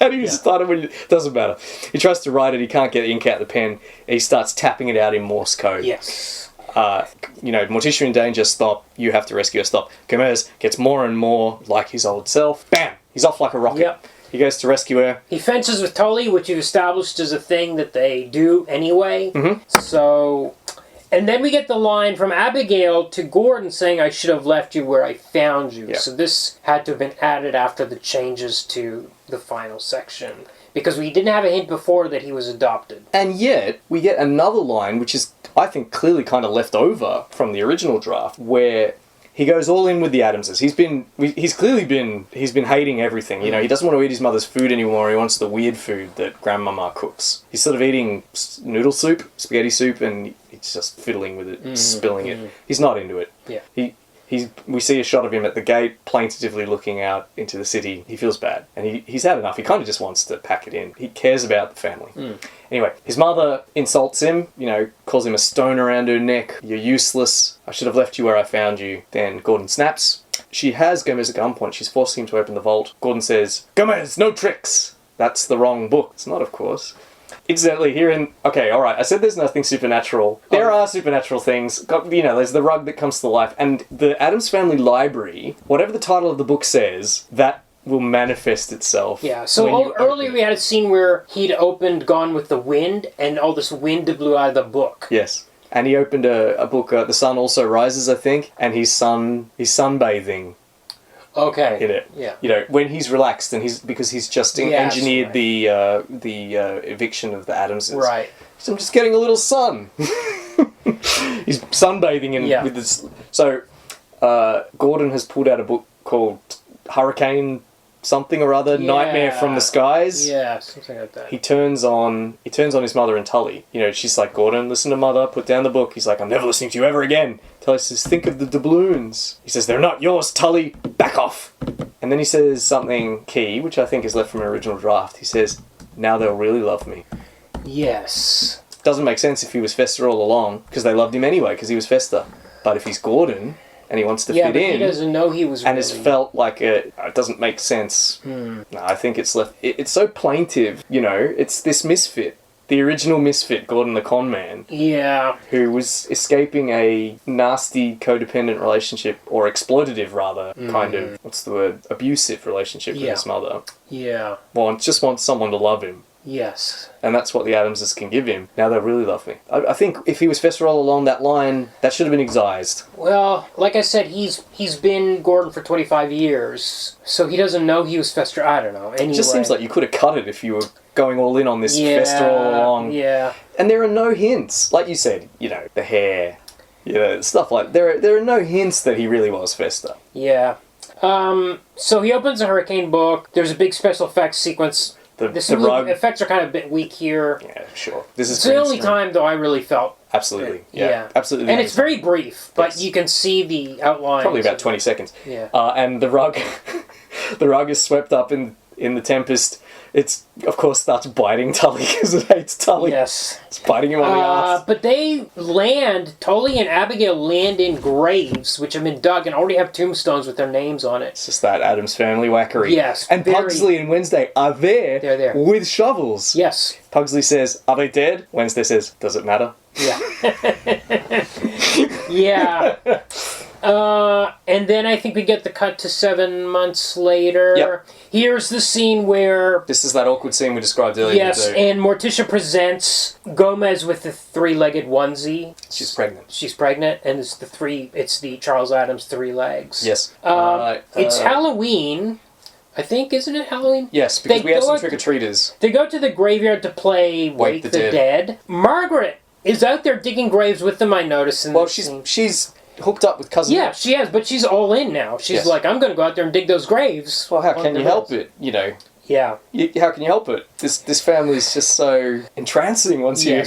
How do you stutter when you... Doesn't matter. He tries to write it. He can't get ink out the pen. He starts tapping it out in Morse code. Yes. Morticia in danger, stop. You have to rescue her, stop. Gomez gets more and more like his old self. Bam! He's off like a rocket. Yep. He goes to rescue her. He fences with Tully, which you've established is a thing that they do anyway. Mm-hmm. So And then we get the line from Abigail to Gordon saying, I should have left you where I found you. Yeah. So this had to have been added after the changes to the final section. Because we didn't have a hint before that he was adopted. And yet, we get another line, which is, I think, clearly kind of left over from the original draft, where he goes all in with the Addamses. He's been hating everything. You know, he doesn't want to eat his mother's food anymore. He wants the weird food that Grandmama cooks. He's sort of eating noodle soup, spaghetti soup, and he's just fiddling with it, spilling it. He's not into it. Yeah. We see a shot of him at the gate, plaintively looking out into the city. He feels bad. And he's had enough. He kind of just wants to pack it in. He cares about the family. Anyway, his mother insults him, you know, calls him a stone around her neck. You're useless. I should have left you where I found you. Then Gordon snaps. She has Gomez at gunpoint. She's forcing him to open the vault. Gordon says, Gomez, no tricks. That's the wrong book. It's not, of course. Incidentally, here in... Okay, alright, I said there's nothing supernatural. There are supernatural things. You know, there's the rug that comes to life. And the Addams Family Library, whatever the title of the book says, that will manifest itself. Yeah, so earlier we had a scene where he'd opened Gone with the Wind, and all this wind blew out of the book. Yes. And he opened a book, The Sun Also Rises, I think, and he's sunbathing. Okay. In it. Yeah. You know, when he's relaxed and because he's just engineered the eviction of the Addamses. Right. So I'm just getting a little sun. He's sunbathing with this. So Gordon has pulled out a book called Hurricane something or other, Nightmare from the Skies. Yeah, something like that. He turns on his mother and Tully. You know, she's like, Gordon, listen to mother, put down the book. He's like, I'm never listening to you ever again. Tully says, think of the doubloons. He says, they're not yours, Tully. Back off. And then he says something key, which I think is left from an original draft. He says, now they'll really love me. Yes. Doesn't make sense if he was Fester all along, because they loved him anyway, because he was Fester. But if he's Gordon, and he wants to fit in... he doesn't know he was and it's felt like it doesn't make sense. No, I think it's left... It's so plaintive, you know, it's this misfit. The original misfit, Gordon the con man. Yeah. Who was escaping a nasty codependent relationship, or exploitative rather, kind of, what's the word, abusive relationship with his mother. Yeah. Well, just wants someone to love him. Yes. And that's what the Addamses can give him. Now they really love me. I think if he was Fester all along that line, that should have been excised. Well, like I said, he's been Gordon for 25 years, so he doesn't know he was Fester. I don't know. Anyway. It just seems like you could have cut it if you were going all in on this Fester all along. Yeah. And there are no hints. Like you said, you know, the hair, you know, stuff like... There are no hints that he really was Fester. Yeah. So he opens a Hurricane book. There's a big special effects sequence. The rug effects are kind of a bit weak here. Yeah, sure. This is it's the only time, though, I really felt... Absolutely. Yeah. Absolutely. And it's very brief, but you can see the outline. Probably about 20 seconds. Yeah. And the rug... the rug is swept up in the tempest. It's, of course, starts biting Tully because it hates Tully. Yes. It's biting him on the ass. But they land, Tully and Abigail land in graves, which have been dug and already have tombstones with their names on it. It's just that Addams Family whackery. Yes. And Pugsley and Wednesday are there. They're there. With shovels. Yes. Pugsley says, are they dead? Wednesday says, does it matter? Yeah. Yeah. And then I think we get the cut to 7 months later. Yep. Here's the scene where... This is that awkward scene we described earlier. Yes, and Morticia presents Gomez with the three-legged onesie. She's pregnant. She's pregnant, and it's the Charles Addams 3 legs. Yes. It's Halloween. I think, isn't it Halloween? Yes, because we have some trick-or-treaters. They go to the graveyard to play Wake the Dead. Margaret is out there digging graves with them, I noticed. Well, she's hooked up with Cousin. Yeah, she has, but she's all in now. She's like, I'm going to go out there and dig those graves. Well, how can you help it, you know? Yeah. How can you help it? This family's just so entrancing once you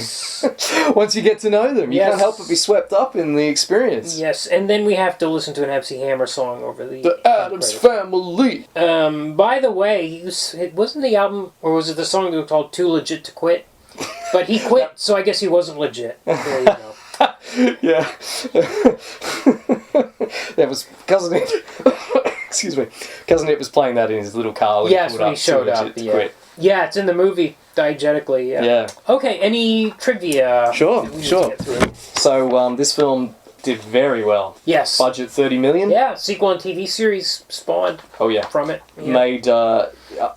get to know them. You can't help but be swept up in the experience. Yes, and then we have to listen to an MC Hammer song over the Addams Family. By the way, it wasn't the album, or was it the song that was called Too Legit to Quit? But he quit, so I guess he wasn't legit. There you go. Yeah. That was Cousin Ip. Excuse me. Cousin Ip was playing that in his little car when he showed up. Yeah, it's in the movie diegetically. Yeah. Okay, any trivia? Sure. So this film did very well. Yes. Budget $30 million. Yeah, sequel and TV series spawned Oh yeah. from it. Yeah. Made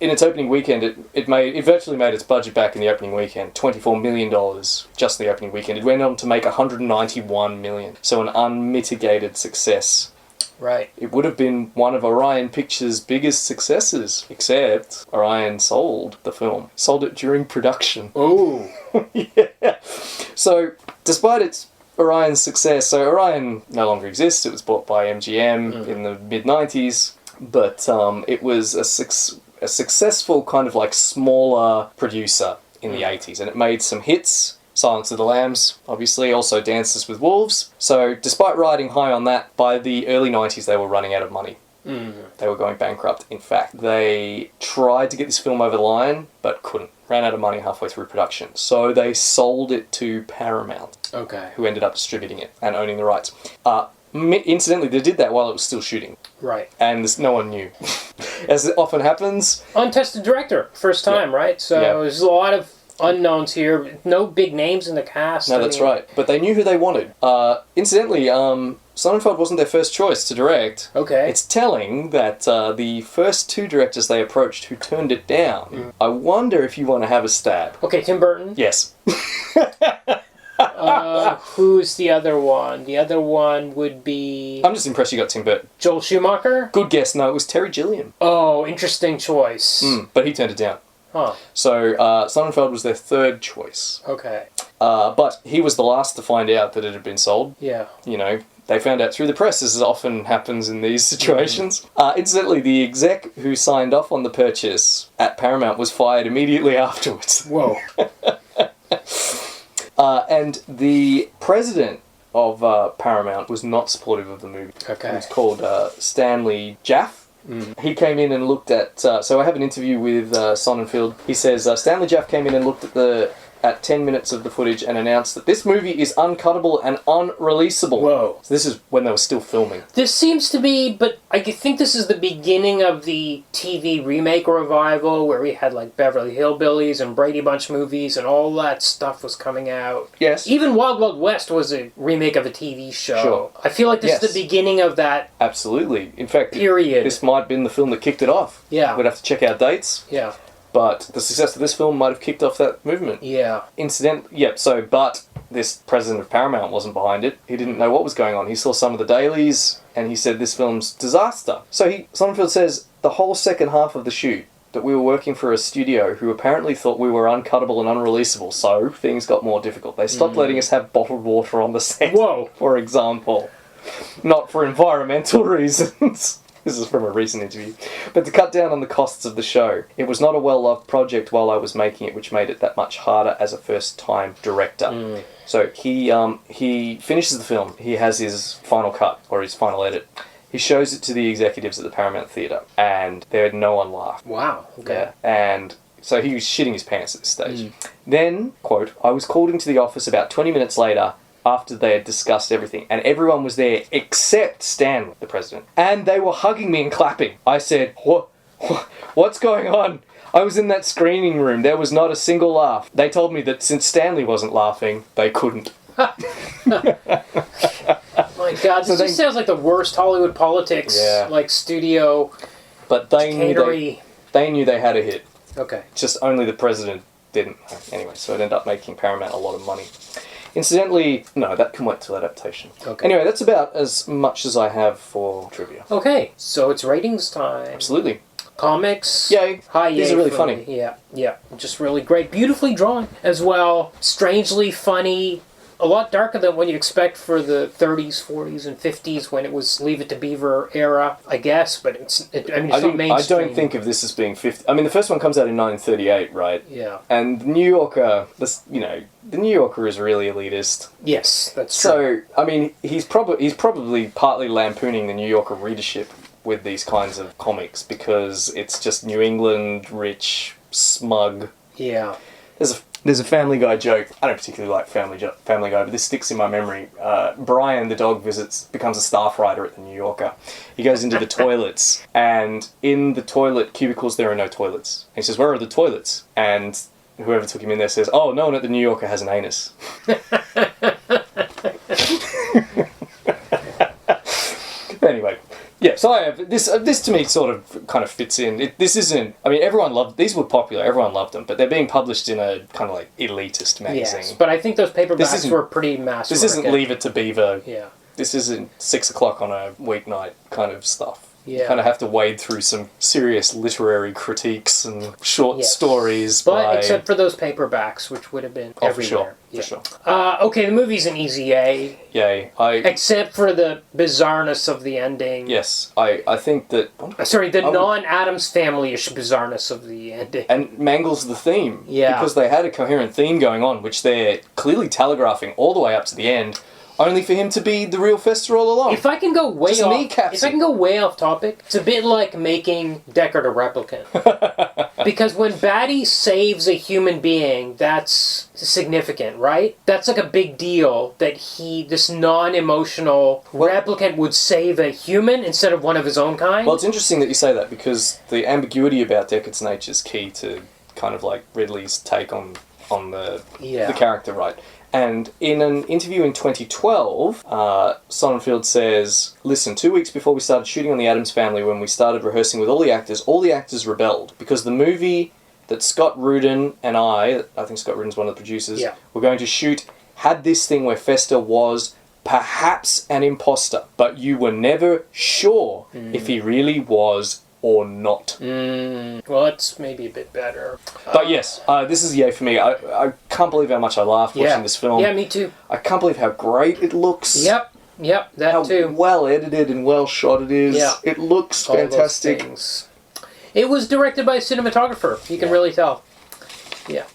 in its opening weekend, it virtually made its budget back in the opening weekend, $24 million just the opening weekend. It went on to make $191 million, so an unmitigated success. Right. It would have been one of Orion Pictures' biggest successes, except Orion sold the film. Sold it during production. Oh. Yeah. So, despite its Orion's success, so Orion no longer exists. It was bought by MGM in the mid-90s, but it was a successful kind of like smaller producer in the 80s, and it made some hits. Silence of the Lambs, obviously, also Dances with Wolves. So, despite riding high on that, by the early 90s they were running out of money. They were going bankrupt. In fact, they tried to get this film over the line, but couldn't. Ran out of money halfway through production. So they sold it to Paramount, Okay. who ended up distributing it and owning the rights. Incidentally, they did that while it was still shooting, Right. and no one knew. As it often happens. Untested director, first time, right? So there's a lot of unknowns here. No big names in the cast. No, that's right. But they knew who they wanted. Incidentally, Sonnenfeld wasn't their first choice to direct. Okay. It's telling that the first two directors they approached who turned it down. I wonder if you want to have a stab. Okay, Tim Burton. Yes. Who's the other one? The other one would be I'm just impressed you got Tim Burton. Joel Schumacher. Good guess. No, it was Terry Gilliam. Oh, interesting choice. But he turned it down. Huh. So Sonnenfeld was their third choice. Okay. But he was the last to find out that it had been sold. Yeah. You know, they found out through the press, as often happens in these situations. Incidentally, the exec who signed off on the purchase at Paramount was fired immediately afterwards. Whoa. And the president of Paramount was not supportive of the movie. Okay. It was called Stanley Jaffe. He came in and looked at... so I have an interview with Sonnenfeld. He says, Stanley Jaffe came in and looked at 10 minutes of the footage and announced that this movie is uncuttable and unreleasable. Whoa. So this is when they were still filming. This seems to be, but I think this is the beginning of the TV remake revival where we had like Beverly Hillbillies and Brady Bunch movies and all that stuff was coming out. Yes. Even Wild Wild West was a remake of a TV show. Sure. I feel like this is the beginning of that Absolutely. In fact, period. this might have been the film that kicked it off. Yeah. We'd have to check our dates. Yeah. But the success of this film might have kicked off that movement. Yeah. But this president of Paramount wasn't behind it. He didn't know what was going on. He saw some of the dailies, and he said this film's disaster. So Sonnenfeld says the whole second half of the shoot that we were working for a studio who apparently thought we were uncuttable and unreleasable, so things got more difficult. They stopped letting us have bottled water on the set, Whoa. for example. Not for environmental reasons. This is from a recent interview. But to cut down on the costs of the show. It was not a well-loved project while I was making it, which made it that much harder as a first-time director. So he finishes the film. He has his final cut, or his final edit. He shows it to the executives at the Paramount Theatre, and no one laughed. Wow. Okay. Yeah. And so he was shitting his pants at this stage. Then, quote, I was called into the office about 20 minutes later after they had discussed everything, and everyone was there except Stanley, the president. And they were hugging me and clapping. I said, what's going on? I was in that screening room. There was not a single laugh. They told me that since Stanley wasn't laughing, they couldn't. My God, this just sounds like the worst Hollywood politics, like studio. But they knew they had a hit. Okay. Just only the president didn't. Anyway, so it ended up making Paramount a lot of money. Incidentally, no, that can wait till adaptation. Okay. Anyway, that's about as much as I have for trivia. Okay, so it's ratings time. Absolutely. Comics. Yay. Hi, These are really funny. Yeah. Just really great. Beautifully drawn as well. Strangely funny. A lot darker than what you expect for the 30s, 40s, and 50s when it was Leave It to Beaver era, I guess. But it's not mainstream. I don't think of this as being 50. I mean, the first one comes out in 1938, right? Yeah. And the New Yorker, the New Yorker is really elitist. Yes, that's true. So, I mean, he's probably partly lampooning the New Yorker readership with these kinds of comics because it's just New England, rich, smug. Yeah. There's a Family Guy joke. I don't particularly like Family Guy, but this sticks in my memory. Brian, the dog, becomes a staff writer at the New Yorker. He goes into the toilets, and in the toilet cubicles there are no toilets. And he says, "Where are the toilets?" And whoever took him in there says, "Oh, no one at the New Yorker has an anus." Yeah, so I have this. This to me sort of kind of fits in. This isn't. I mean, everyone loved these. Were popular. Everyone loved them, but they're being published in a kind of like elitist magazine. Yes, but I think those paperbacks were pretty mass. This isn't Leave It to Beaver. Yeah. This isn't 6 o'clock on a weeknight kind of stuff. Yeah. You kind of have to wade through some serious literary critiques and short stories. But except for those paperbacks, which would have been everywhere. For sure. Okay, the movie's an easy yay. Yay. Except for the bizarreness of the ending. Yes, I think that... Sorry, the non-Addams Family-ish bizarreness of the ending. And mangles the theme. Yeah. Because they had a coherent theme going on, which they're clearly telegraphing all the way up to the end, only for him to be the real Fester all along. If I can go way off topic, it's a bit like making Deckard a replicant. Because when Batty saves a human being, that's significant, right? That's like a big deal that this non-emotional replicant would save a human instead of one of his own kind. Well, it's interesting that you say that, because the ambiguity about Deckard's nature is key to kind of like Ridley's take on the character, right? And in an interview in 2012, Sonnenfeld says, listen, 2 weeks before we started shooting on the Addams Family, when we started rehearsing with all the actors rebelled. Because the movie that Scott Rudin and I think Scott Rudin's one of the producers, were going to shoot had this thing where Fester was perhaps an imposter, but you were never sure if he really was or not. Well, that's maybe a bit better. But yes, this is a yay for me. I can't believe how much I laughed watching this film. Yeah, me too. I can't believe how great it looks. Yep, that too. How well edited and well shot it is. Yeah. It looks fantastic. It was directed by a cinematographer. You can really tell. Yeah.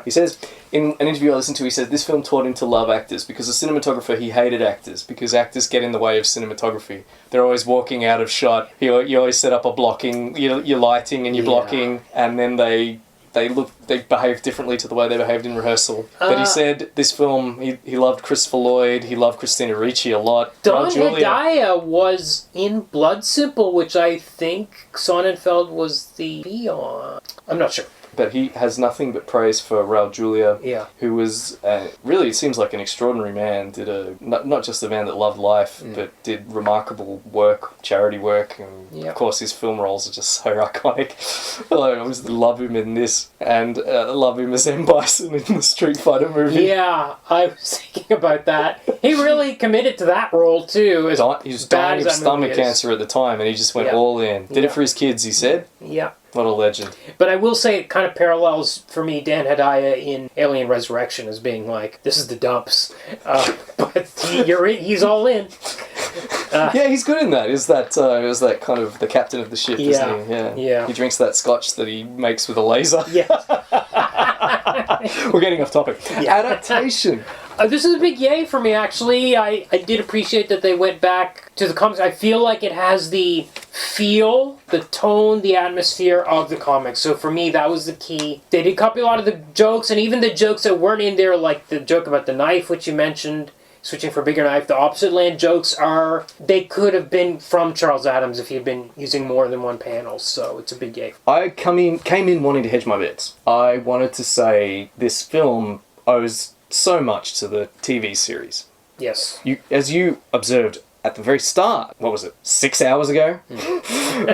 He says, in an interview I listened to, he said, this film taught him to love actors, because as a cinematographer he hated actors, because actors get in the way of cinematography. They're always walking out of shot. You always set up a blocking, your lighting and your blocking, and then they behave differently to the way they behaved in rehearsal. But he said this film, he loved Christopher Lloyd, he loved Christina Ricci a lot. Don Hedaya was in Blood Simple, which I think Sonnenfeld was the on. I'm not sure. But he has nothing but praise for Raul Julia, who was, really, it seems like an extraordinary man. Did not just a man that loved life, but did remarkable work, charity work, and of course his film roles are just so iconic. I always love him in this, and love him as M. Bison in the Street Fighter movie. Yeah, I was thinking about that. He really committed to that role too. He was dying of stomach cancer at the time, and he just went all in. Did it for his kids, he said. Yeah. What a legend. But I will say it kind of parallels, for me, Dan Hedaya in Alien Resurrection as being like, this is the dumps. But he's all in. Yeah, he's good in that. Is that kind of the captain of the ship, isn't he? Yeah. He drinks that scotch that he makes with a laser. Yeah. We're getting off topic. Yeah. Adaptation. This is a big yay for me, actually. I did appreciate that they went back to the comics. I feel like it has the feel, the tone, the atmosphere of the comics. So for me, that was the key. They did copy a lot of the jokes, and even the jokes that weren't in there, like the joke about the knife, which you mentioned, switching for a bigger knife. The Opposite Land jokes they could have been from Charles Addams if he'd been using more than one panel, so it's a big yay. I came in wanting to hedge my bets. I wanted to say this film owes so much to the TV series. Yes. As you observed at the very start, what was it, 6 hours ago?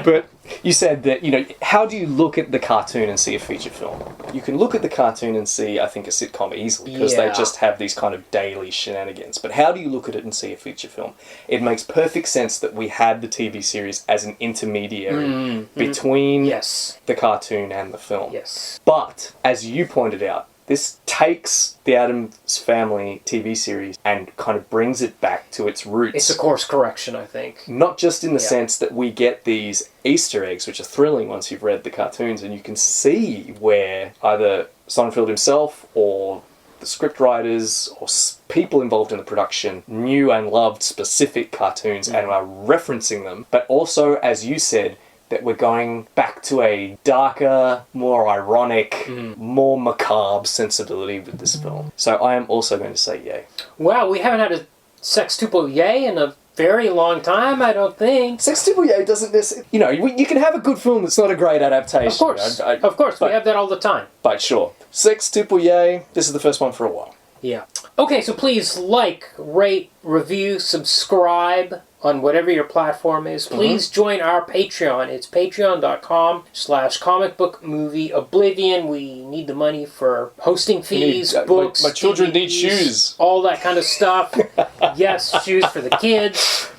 But you said that, how do you look at the cartoon and see a feature film? You can look at the cartoon and see, I think, a sitcom easily, because they just have these kind of daily shenanigans. But how do you look at it and see a feature film? It makes perfect sense that we had the TV series as an intermediary between the cartoon and the film. Yes. But, as you pointed out, this takes the Addams Family TV series and kind of brings it back to its roots. It's a course correction, I think. Not just in the sense that we get these Easter eggs, which are thrilling once you've read the cartoons, and you can see where either Sonnenfeld himself or the script writers or people involved in the production knew and loved specific cartoons and are referencing them. But also, as you said, that we're going back to a darker, more ironic, more macabre sensibility with this film. So I am also going to say yay. Wow, we haven't had a sextuple yay in a very long time, I don't think. Sextuple yay doesn't necessarily... you can have a good film that's not a great adaptation. Of course, of course, we have that all the time. But sure. Sextuple yay, this is the first one for a while. Yeah. Okay, so please like, rate, review, subscribe, on whatever your platform is. Please join our Patreon. It's patreon.com/comicbookmovieoblivion. We need the money for hosting fees, books, my children need DVDs, shoes. all that kind of stuff. Yes, shoes for the kids.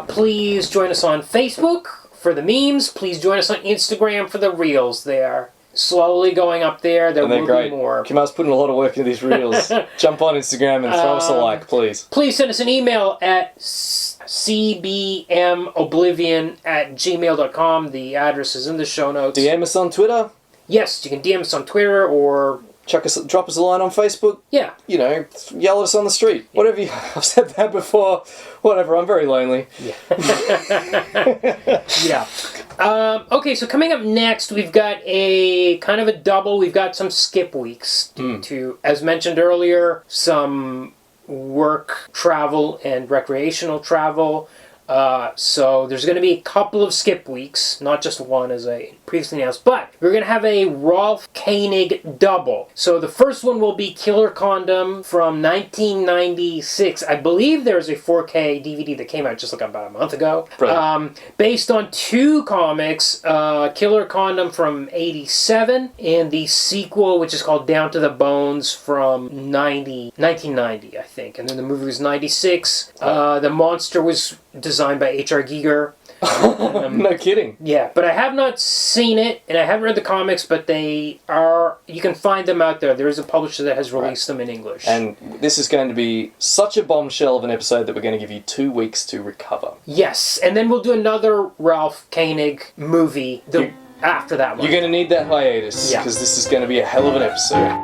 Please join us on Facebook for the memes. Please join us on Instagram for the reels. They are slowly going up there. There will be more. Kumar's putting a lot of work into these reels. Jump on Instagram and throw us a like, please. Please send us an email at cbmoblivion@gmail.com. The address is in the show notes. DM us on Twitter. Yes, you can DM us on Twitter or... Drop us a line on Facebook. Yeah. You know, yell at us on the street. Yeah. Whatever. I've said that before. Whatever. I'm very lonely. Yeah. Yeah. Okay, so coming up next, we've got a kind of a double. We've got some skip weeks due to, as mentioned earlier, some work travel and recreational travel. So there's going to be a couple of skip weeks, not just one as I previously announced, but we're going to have a Rolf Koenig double. So the first one will be Killer Condom from 1996. I believe there's a 4K DVD that came out just like about a month ago. Based on two comics, Killer Condom from 87 and the sequel, which is called Down to the Bones from 1990, I think. And then the movie was 96. The monster was designed by H.R. Giger. No kidding. Yeah, but I have not seen it, and I haven't read the comics, but they are... You can find them out there. There is a publisher that has released them in English. And this is going to be such a bombshell of an episode that we're going to give you 2 weeks to recover. Yes, and then we'll do another Rolf Koenig movie after that one. You're going to need that hiatus, because this is going to be a hell of an episode. Yeah.